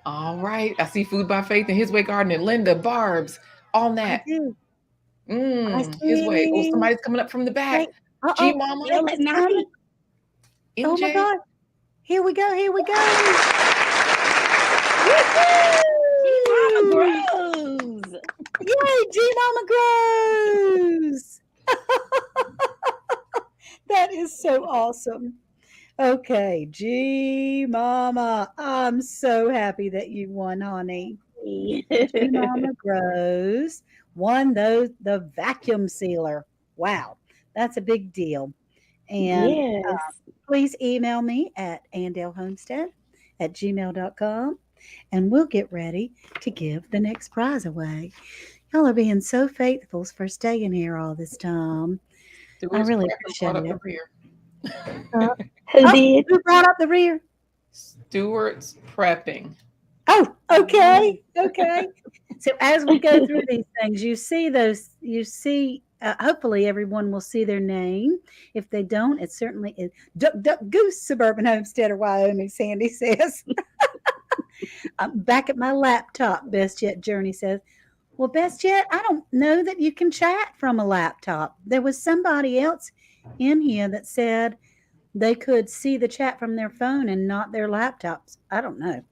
All right. I see Food by Faith and His Way Gardening. Linda, Barb's, all I that. do. I His Way. Oh, see. somebody's coming up from the back. Wait. G Uh-oh. Mama, Still at It's coming. 90. Oh my MJ. God. Here we go. Here we go. Mama Woo-hoo! grows. Yay, G Mama grows. That is so awesome. Okay, G Mama. I'm so happy that you won, honey. G Mama grows won the vacuum sealer. Wow, that's a big deal. And Yes. please email me at andelhomestead@gmail.com and we'll get ready to give the next prize away. Y'all are being so faithful for staying here all this time. I Stewart's really prepping brought appreciate up the it. rear. Uh, Who oh, did? who brought up the rear? Stewart's prepping. Oh, okay, okay. So as we go through these things, you see those. You see. Hopefully, everyone will see their name. If they don't, it certainly is Duck Duck Goose Suburban Homesteader, Wyoming. Sandy says. I'm back at my laptop. Best Yet Journey says. Well, best yet, I don't know that you can chat from a laptop. There was somebody else in here that said they could see the chat from their phone and not their laptops. I don't know.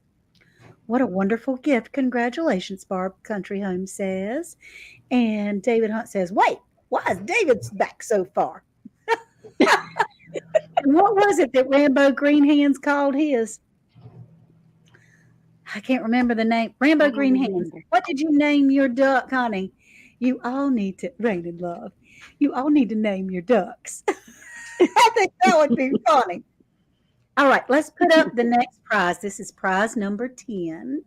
What a wonderful gift. Congratulations, Barb Country Home says. And David Hunt says, wait, why is David's back so far? What was it that Rambo Green Hands called his? I can't remember the name. I Rambo don't Green Hands. remember. What did you name your duck, honey? You all need to, Rain and Love, you all need to name your ducks. I think that would be funny. All right, let's put up the next prize. This is prize number 10.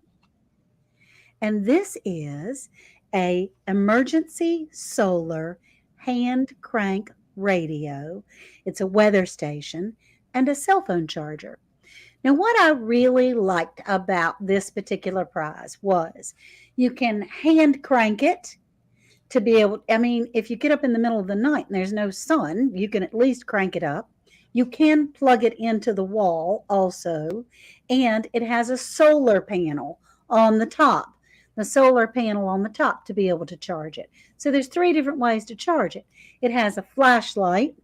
And this is a emergency solar hand crank radio. It's a weather station and a cell phone charger. Now, what I really liked about this particular prize was you can hand crank it to be able, I mean, if you get up in the middle of the night and there's no sun, you can at least crank it up. You can plug it into the wall also, and it has a solar panel on the top. The solar panel on the top to be able to charge it. So there's 3 different ways to charge it. It has a flashlight,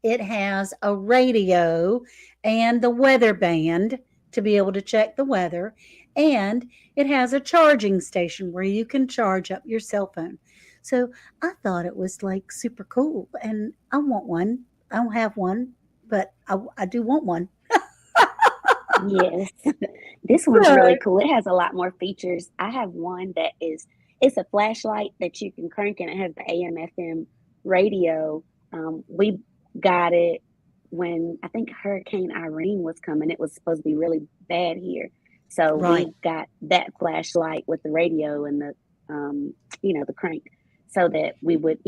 it has a radio and the weather band to be able to check the weather, and it has a charging station where you can charge up your cell phone. So I thought it was like super cool, and I want one. I don't have one, but I do want one. Yes. This one's really Good. cool. It has a lot more features. I have one that is it's a flashlight that you can crank and it has the AM FM radio. We got it when I think Hurricane Irene was coming. It was supposed to be really bad here. So Right. we got that flashlight with the radio and the the crank so that we would,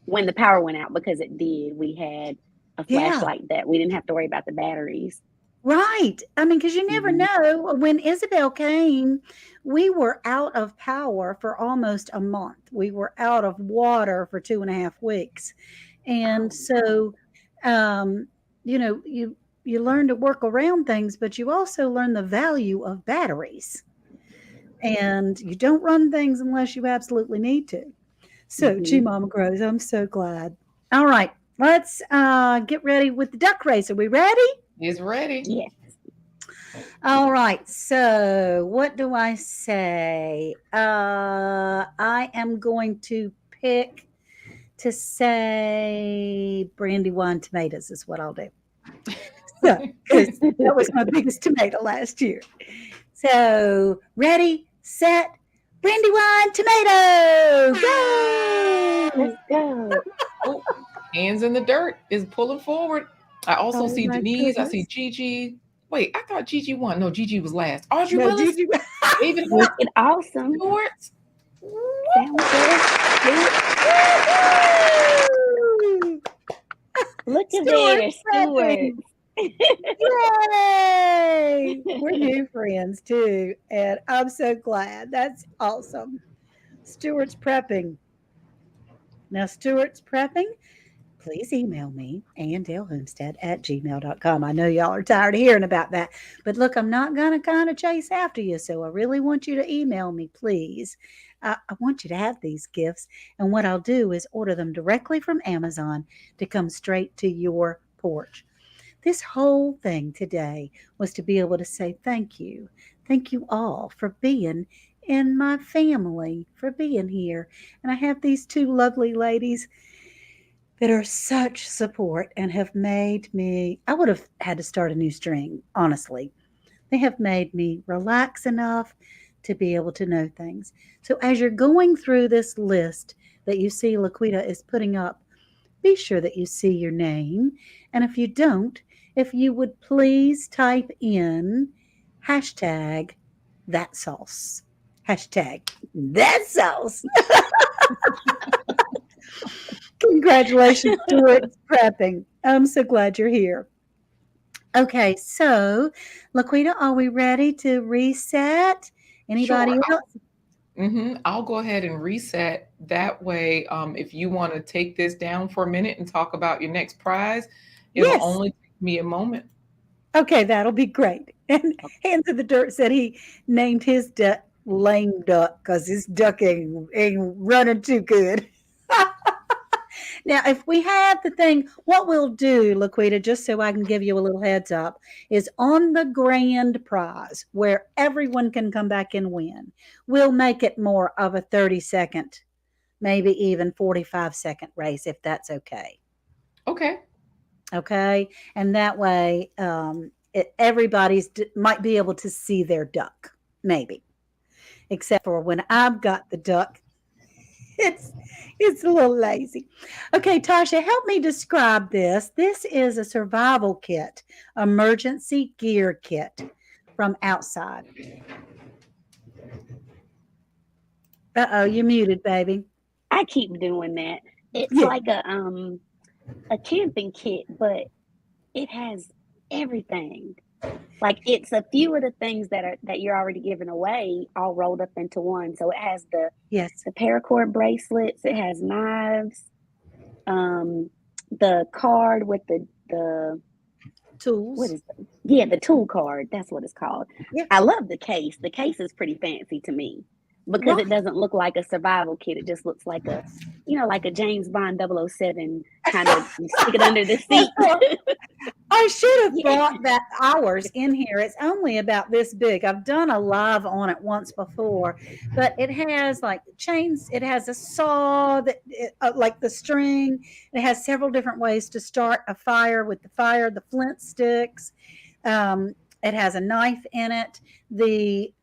when the power went out, because it did. We had a Yeah. flashlight that we didn't have to worry about the batteries. Right. I mean, because you never Hmm. know. When Isabel came, we were out of power for almost a month. We were out of water for 2.5 weeks. And Oh no. so, um, you learn to work around things, but you also learn the value of batteries. And you don't run things unless you absolutely need to. So, gee, Hmm. Mama Grows, I'm so glad. All right, let's get ready with the duck race. Are we ready? Is ready. Yes. All right. So, what do I say? I am going to pick to say Brandywine tomatoes is what I'll do. So, because that was my biggest tomato last year. So, ready, set, Brandywine tomato, Let's go! go. Oh, hands in the dirt is pulling forward. I also Oh see my Denise. I see goodness. Gigi. Wait, I thought Gigi won. No, Gigi was last. Audrey No, Willis, Gigi. David Wicked awesome. Stewart. Sound good. Stewart. Woo! Look at Stuart there, Stewart. prepping. Yay! We're new friends too, and I'm so glad. That's awesome. Stuart's prepping. Now, Stuart's prepping. Please email me, andellhomestead@gmail.com. I know y'all are tired of hearing about that. But look, I'm not going to kind of chase after you. So I really want you to email me, please. I want you to have these gifts. And what I'll do is order them directly from Amazon to come straight to your porch. This whole thing today was to be able to say thank you. Thank you all for being in my family, for being here. And I have these two lovely ladies that are such support and have made me, I would have had to start a new string, honestly. They have made me relax enough to be able to know things. So as you're going through this list that you see Laquita is putting up, be sure that you see your name. And if you don't, if you would please type in hashtag that sauce. Hashtag that sauce. Congratulations, Stuart. It's prepping. I'm so glad you're here. Okay, so Laquita, are we ready to reset? Sure. Anybody else? I'll go ahead and reset. That way, if you want to take this down for a minute and talk about your next prize, it'll Yes. only take me a moment. Okay, that'll be great. And Hands of the Dirt said he named his duck Lame Duck because his duck ain't running too good. Now, if we have the thing, what we'll do, Laquita, just so I can give you a little heads up, is on the grand prize where everyone can come back and win, we'll make it more of a 30-second, maybe even 45-second race, if that's okay. Okay. Okay. And that way, everybody's might be able to see their duck, maybe, except for when I've got the duck. It's it's a little lazy. Okay, Tasha, help me describe this. This is a survival kit, emergency gear kit from outside. Uh-oh, you're muted, baby. I keep doing that. It's Yeah. like a camping kit, but it has everything. Like, it's a few of the things that you're already giving away all rolled up into one. So it has Yes. the paracord bracelets, it has knives, um, the card with the what Tools. is yeah, the tool card. That's what it's called. Yeah. I love the case. The case is pretty fancy to me because it Right. doesn't look like a survival kit. It just looks like like a James Bond 007 kind of, you stick it under the seat. I should have Yeah. brought that ours in here. It's only about this big. I've done a live on it once before, but it has like chains. It has a saw like the string. It has several different ways to start a fire with the flint sticks. Um, it has a knife in it. The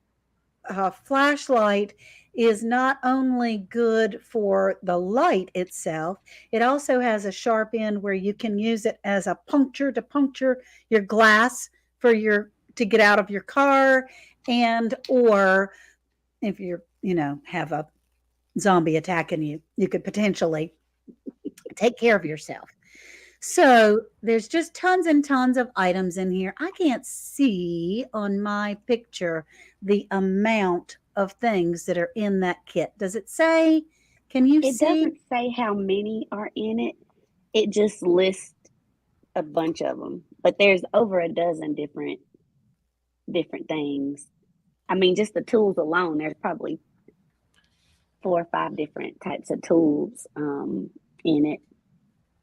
flashlight is not only good for the light itself, it also has a sharp end where you can use it as a puncture to puncture your glass for your to get out of your car, and or if you're have a zombie attacking you, you could potentially Take care of yourself. So there's just tons and tons of items in here. I can't see on my picture the amount of things that are in that kit. Does it say? Can you It see? doesn't say how many are in it. It just lists a bunch of them, but there's over a dozen different things. I mean, just the tools alone, there's probably 4 or 5 different types of tools in it.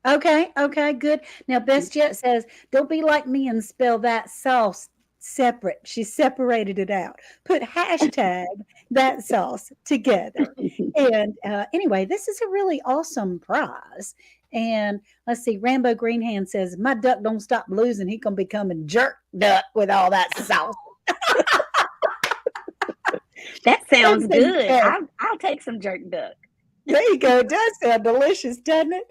Okay, okay, good. Now, Best Yet says, don't be like me and spell that sauce separate. She separated it out. Put hashtag that sauce together. And anyway, this is a really awesome prize. And let's see, Rambo Greenhand says, my duck don't stop losing. He gonna become a jerk duck with all that sauce. That sounds That's good. good. I'll take some jerk duck. There you go. It does sound delicious, doesn't it?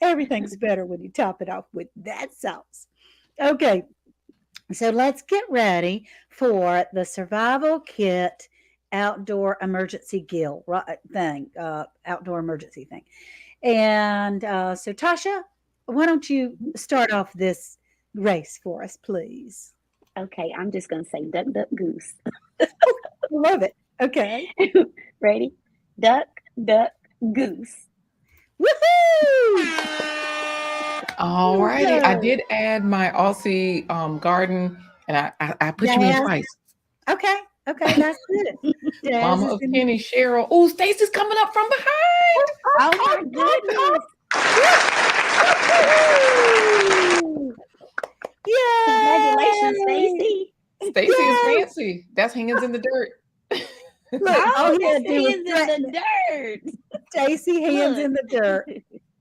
Everything's better when you top it off with that sauce. Okay, so let's get ready for the survival kit outdoor emergency outdoor emergency thing. And so, Tasha, why don't you start off this race for us, please? Okay, I'm just gonna say duck, duck, goose. Love it. Okay. Ready? Duck, duck, goose. Woohoo! All righty. I Go. did add my Aussie garden, and I put you in Daz. twice. Okay. Okay, that's good. Daz Mama is of in. Kenny, Cheryl. Oh, Stacy's coming up from behind. Oh my goodness. Congratulations, Yay! Stacy. Stacy is Yay! fancy. That's hands in the dirt. Look, all Oh, he had that's to do was hands in threaten the it. dirt. Stacy, hands in the dirt.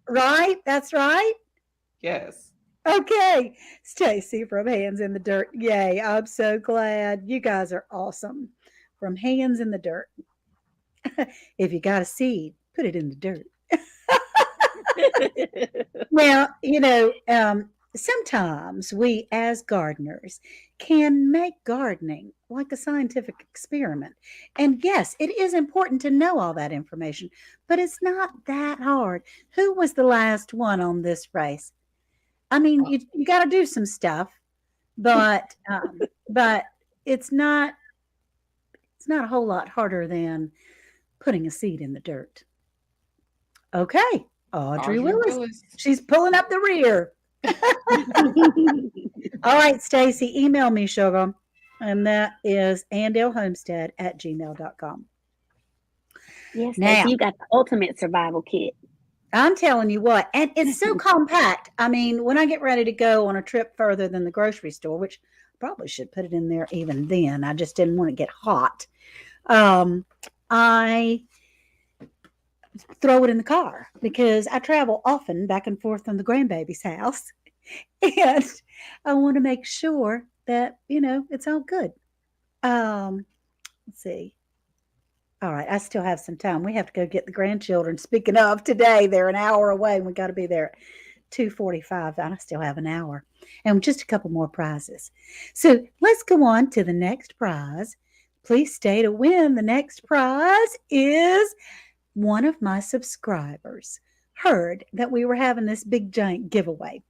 Right? That's right? Yes. Okay. Stacy from Hands in the Dirt. Yay. I'm so glad. You guys are awesome. From Hands in the Dirt. If you got a seed, put it in the dirt. Now, sometimes we as gardeners can make gardening like a scientific experiment. And yes, it is important to know all that information, but it's not that hard. Who was the last one on this race? I mean, you got to do some stuff, but it's not a whole lot harder than putting a seed in the dirt. Okay, Audrey Willis. She's pulling up the rear. All right, Stacy, email me, sugar. And that is andellhomestead@gmail.com. Yes, Now, Stacy, you got the ultimate survival kit. I'm telling you what, and it's so compact. I mean, when I get ready to go on a trip further than the grocery store, which I probably should put it in there even then, I just didn't want to get hot. I throw it in the car because I travel often back and forth from the grandbaby's house. And I want to make sure that, it's all good. Let's see. All right, I still have some time. We have to go get the grandchildren. Speaking of today, they're an hour away. We got to be there at 2:45. I still have an hour and just a couple more prizes. So let's go on to the next prize. Please stay to win. The next prize is one of my subscribers heard that we were having this big giant giveaway.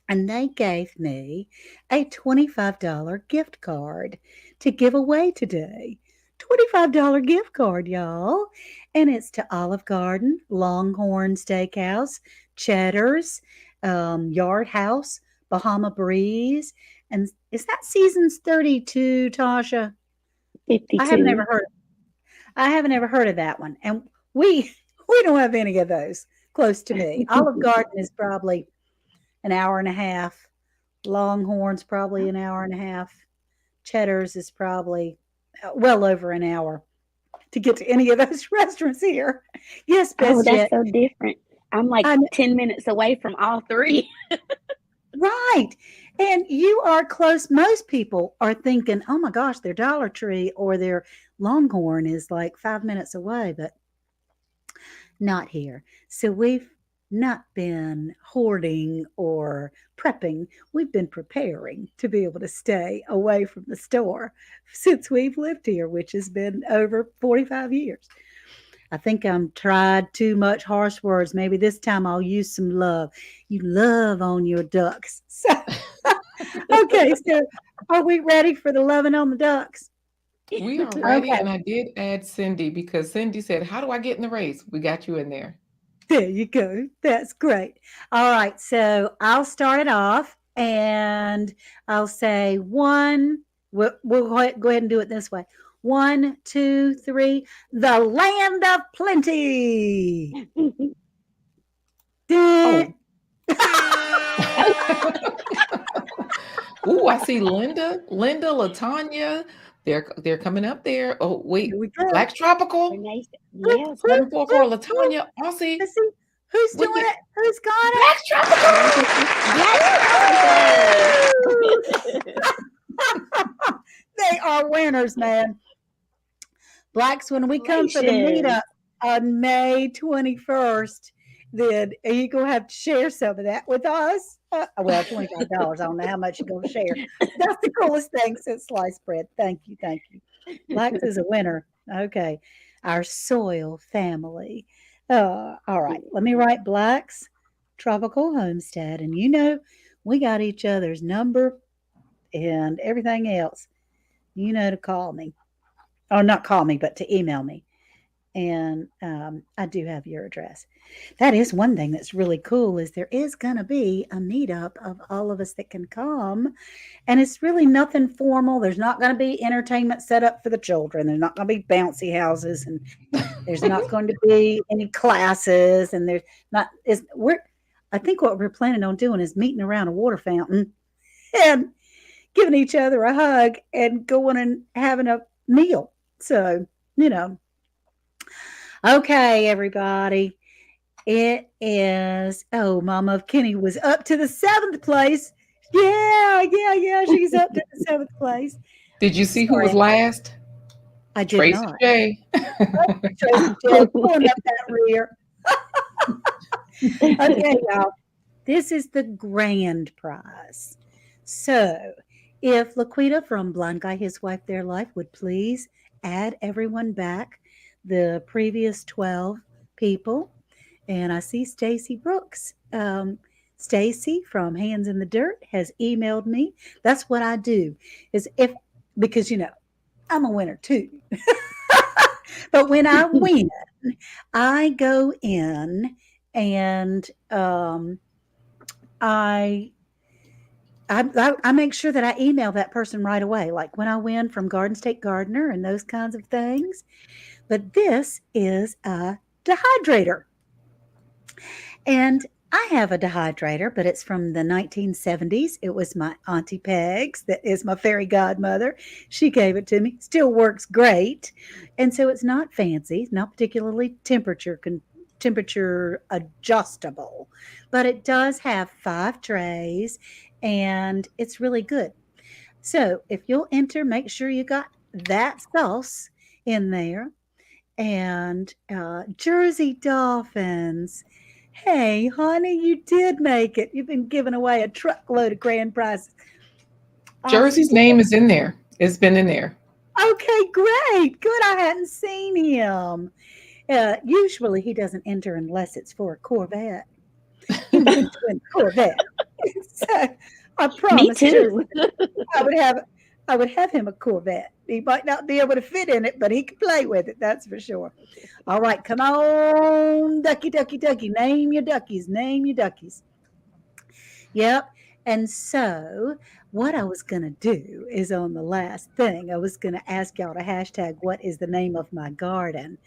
And they gave me a $25 gift card to give away today. $25 gift card, y'all. And it's to Olive Garden, Longhorn Steakhouse, Cheddar's, Yard House, Bahama Breeze. And is that Seasons 32, Tasha? 52. I haven't ever heard of that one. And we don't have any of those close to me. Olive Garden is probably an hour and a half. Longhorn's probably an hour and a half. Cheddar's is probably well over an hour to get to any of those restaurants here. Yes, Oh, Best that's Jet. so different. I'm like 10 minutes away from all three. Right. And you are close. Most people are thinking, oh my gosh, their Dollar Tree or their Longhorn is like 5 minutes away, but not here. So we've not been hoarding or prepping. We've been preparing to be able to stay away from the store since we've lived here, which has been over 45 years. I think I'm tried too much harsh words. Maybe this time I'll use some love. You love on your ducks. So, okay, so are we ready for the loving on the ducks? We are ready, Okay, and I did add Cindy because Cindy said, "How do I get in the race?" We got you in there. there you go. That's great. All right, so I'll start it off and I'll say one. We'll go ahead and do it this way. One, two, three. The land of plenty. Oh, Dun. ooh, I see Linda, Latanya. They're coming up there. Oh, Here wait, we go. Black's Tropical Renee, Whoop, yes, whoop, '74 whoop, whoop. Latanya, Aussie. Let's see who's With doing the it. Who's got it? Black's Tropical. Black Tropical. They are winners, man. Blacks, when we come for the Congratulations. meetup on May 21st, then you going to have to share some of that with us. Well, $25. I don't know how much you're going to share. That's the coolest thing since sliced bread. Thank you. Thank you. Blacks is a winner. Okay. Our soil family. All right. Let me write Blacks Tropical Homestead. And we got each other's number and everything else. To call me. Or not call me, but to email me. And I do have your address. That is one thing that's really cool is there is going to be a meetup of all of us that can come. And it's really nothing formal. There's not going to be entertainment set up for the children. There's not going to be bouncy houses and there's not going to be any classes. And there's not is we're I think what we're planning on doing is meeting around a water fountain and giving each other a hug and going and having a meal. So, you know, okay, everybody. It is, oh, Mama of Kenny was up to the seventh place. Yeah, yeah, yeah. She's up to the seventh place. Did you see who was Sorry, last? I did Tracy not. J. Tracy J. Pulling up that rear. Okay, y'all. This is the grand prize. So, if Laquita from Blind Guy, His Wife, Their Life would please add everyone back, the previous 12 people. And I see Stacy Brooks. Stacy from Hands in the Dirt has emailed me. That's what I do is because I'm a winner too. But when I win, I go in and I I make sure that I email that person right away, like when I win from Garden State Gardener and those kinds of things. But this is a dehydrator. And I have a dehydrator, but it's from the 1970s. It was my Auntie Peg's, that is my fairy godmother. She gave it to me. Still works great. And so it's not fancy, not particularly temperature adjustable, but it does have 5 trays and it's really good. So if you'll enter, make sure you got that sauce in there. And Jersey Dolphins. Hey, honey, you did make it. You've been giving away a truckload of grand prizes. Jersey's name is in there. It's been in there. Okay, great. Good. I hadn't seen him. Usually he doesn't enter unless it's for a Corvette. He wants to win a Corvette. So I Me promised too. I would have him a Corvette. He might not be able to fit in it, but he can play with it. That's for sure. All right, come on, ducky, ducky, ducky. Name your duckies. Name your duckies. Yep. And so, what I was going to do is on the last thing, I was going to ask y'all to hashtag what is the name of my garden.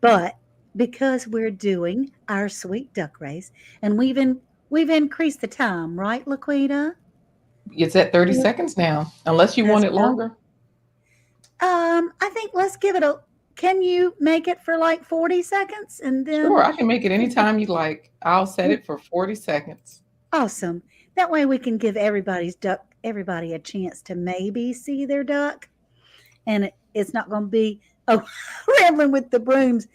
But because we're doing our sweet duck race, and we've increased the time, right, Laquita? It's at 30 seconds now, unless you want As it well. longer. I think let's give it a. Can you make it for like 40 seconds and Sure, then I can make it anytime you like. I'll set it for 40 seconds. awesome. That way we can give everybody a chance to maybe see their duck, and it's not going to be oh rambling with the brooms.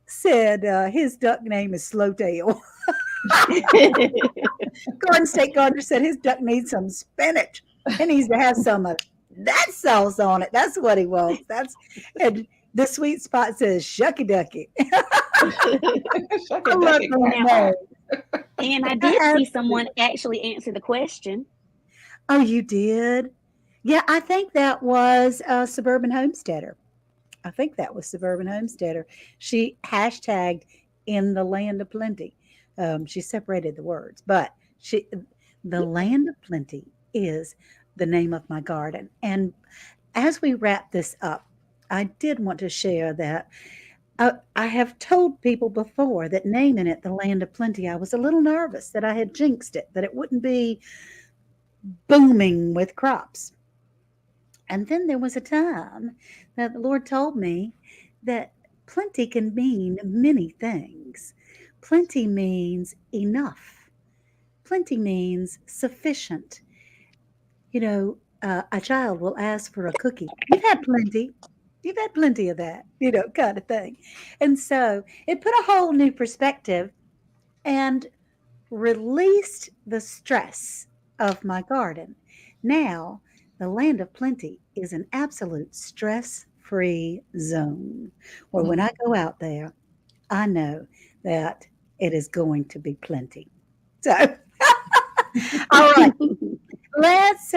Said his duck name is Slowtail. Garden State Gardener said his duck needs some spinach. He needs to have some of that sauce on it. That's what he wants. And The sweet spot says shucky ducky. Shuck I a duck love it, those quack Now, quack. names. and I did see someone Absolutely. actually answer the question. Oh, you did? Yeah, I think that was Suburban Homesteader. I think that was Suburban Homesteader. She hashtagged in the land of plenty. She separated the words, but the land of plenty is the name of my garden. And as we wrap this up, I did want to share that I have told people before that naming it the land of plenty, I was a little nervous that I had jinxed it, that it wouldn't be booming with crops. And then there was a time that the Lord told me that plenty can mean many things. Plenty means enough. Plenty means sufficient. A child will ask for a cookie. You've had plenty. You've had plenty of that, kind of thing. And so it put a whole new perspective and released the stress of my garden. Now, the land of plenty is an absolute stress free zone where when I go out there, I know that it is going to be plenty. So, all right, let's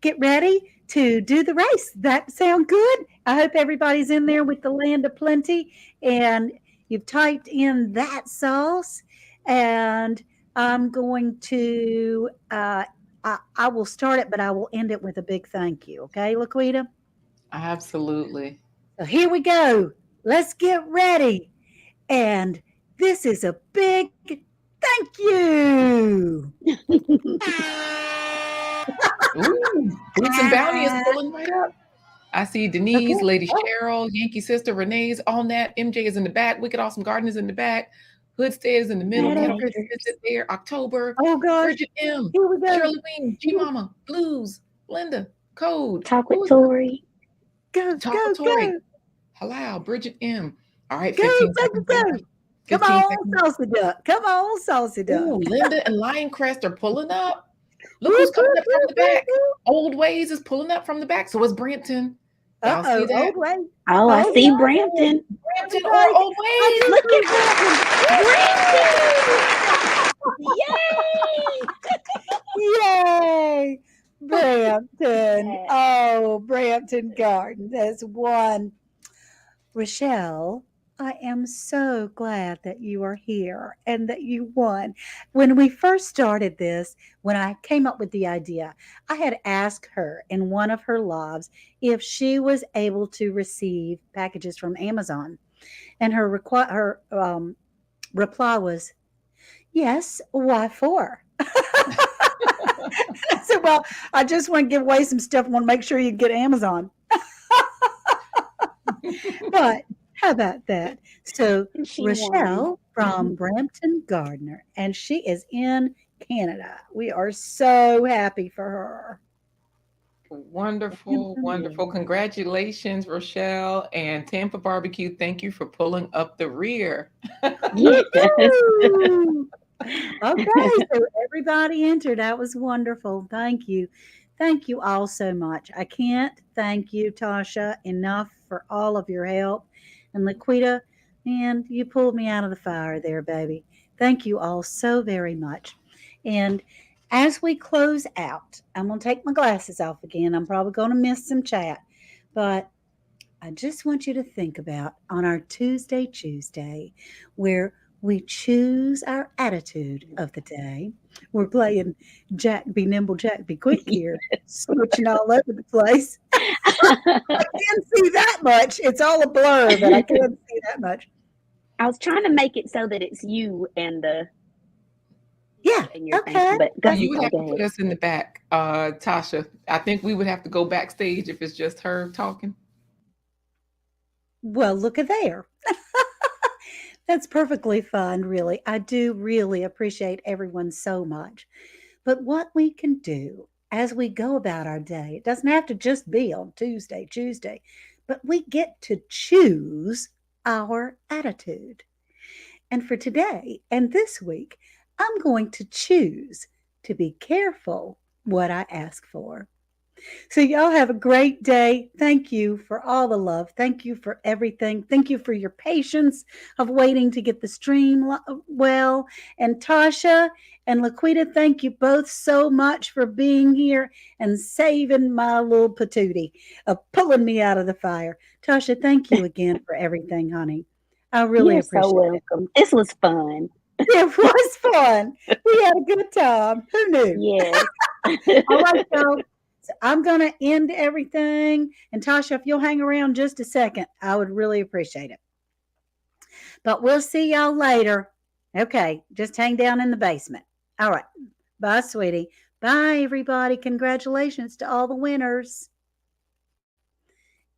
get ready to do the race. That sound good? I hope everybody's in there with the land of plenty and you've typed in that sauce. And I'm going to, I will start it, but I will end it with a big thank you. Okay, Laquita? Absolutely. So here we go. Let's get ready. And this is a big thank you. Ooh, Boots and Bounty is pulling right up. I see Okay. Denise, Lady Oh, Cheryl, Yankee Sister, Renee's, All Nat, MJ is in the back, Wicked Awesome Garden is in the back, Hood Stay is in the middle, Kettle Chris Makers. is there, October, oh gosh. Bridget M, Here we go. Shirley Wing, G Mama, Blues, Linda, Code. Talk Who with was it? Tori. Go, Talk with go, Tori. go. Halal, Bridget M. All right, Go, 15 go, go, seconds go. left. Come 15 on, seconds. saucy duck. Come on, saucy duck. Ooh, Linda and Lioncrest are pulling up. Look who's Whoop, coming whoop, up from whoop, the whoop, back. whoop. Old Ways is pulling up from the back. So is Brampton. Y'all see Uh-oh, that? old way. Oh, I Old see way. Brampton. Brampton or Everybody, Old I Ways? do Look see at Brampton. Brampton. Yay! Yay! Brampton. Yeah. Oh, Brampton Garden. That's one. Rochelle, I am so glad that you are here and that you won. When we first started this, when I came up with the idea, I had asked her in one of her lives if she was able to receive packages from Amazon. And her reply was, yes, why for? I said, well, I just want to give away some stuff. I want to make sure you get Amazon. But how about that? So And she won. Rochelle from Brampton Gardner, and she is in Canada. We are so happy for her. Wonderful, Brampton. wonderful. Congratulations, Rochelle and Tampa Barbecue. Thank you for pulling up the rear. Yes. Woo-hoo! Okay, so everybody entered. That was wonderful. Thank you. Thank you all so much. I can't thank you, Tasha, enough for all of your help. And Laquita, man, you pulled me out of the fire there, baby. Thank you all so very much. And as we close out, I'm going to take my glasses off again. I'm probably going to miss some chat, but I just want you to think about on our Tuesday, where we choose our attitude of the day. We're playing Jack be nimble, Jack be quick here, switching all over the place. I can't see that much. It's all a blur, but I can't see that much. I was trying to make it so that it's you and the Yeah, and your thank okay. you, but Oh, go you ahead, would Tori, have go to put ahead. us in the back, Tasha. I think we would have to go backstage if it's just her talking. Well, look at there. That's perfectly fine, really. I do really appreciate everyone so much. But what we can do as we go about our day, it doesn't have to just be on Tuesday, but we get to choose our attitude. And for today and this week, I'm going to choose to be careful what I ask for. So, y'all have a great day. Thank you for all the love. Thank you for everything. Thank you for your patience of waiting to get the stream well. And Tasha and Laquita, thank you both so much for being here and saving my little patootie, pulling me out of the fire. Tasha, thank you again for everything, honey. I really You're so appreciate it. welcome. This was fun. It was fun. We had a good time. Who knew? Yes. All right, y'all. So I'm going to end everything. And Tasha, if you'll hang around just a second, I would really appreciate it. But we'll see y'all later. Okay, just hang down in the basement. All right. Bye, sweetie. Bye, everybody. Congratulations to all the winners.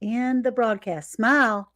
End the broadcast. Smile.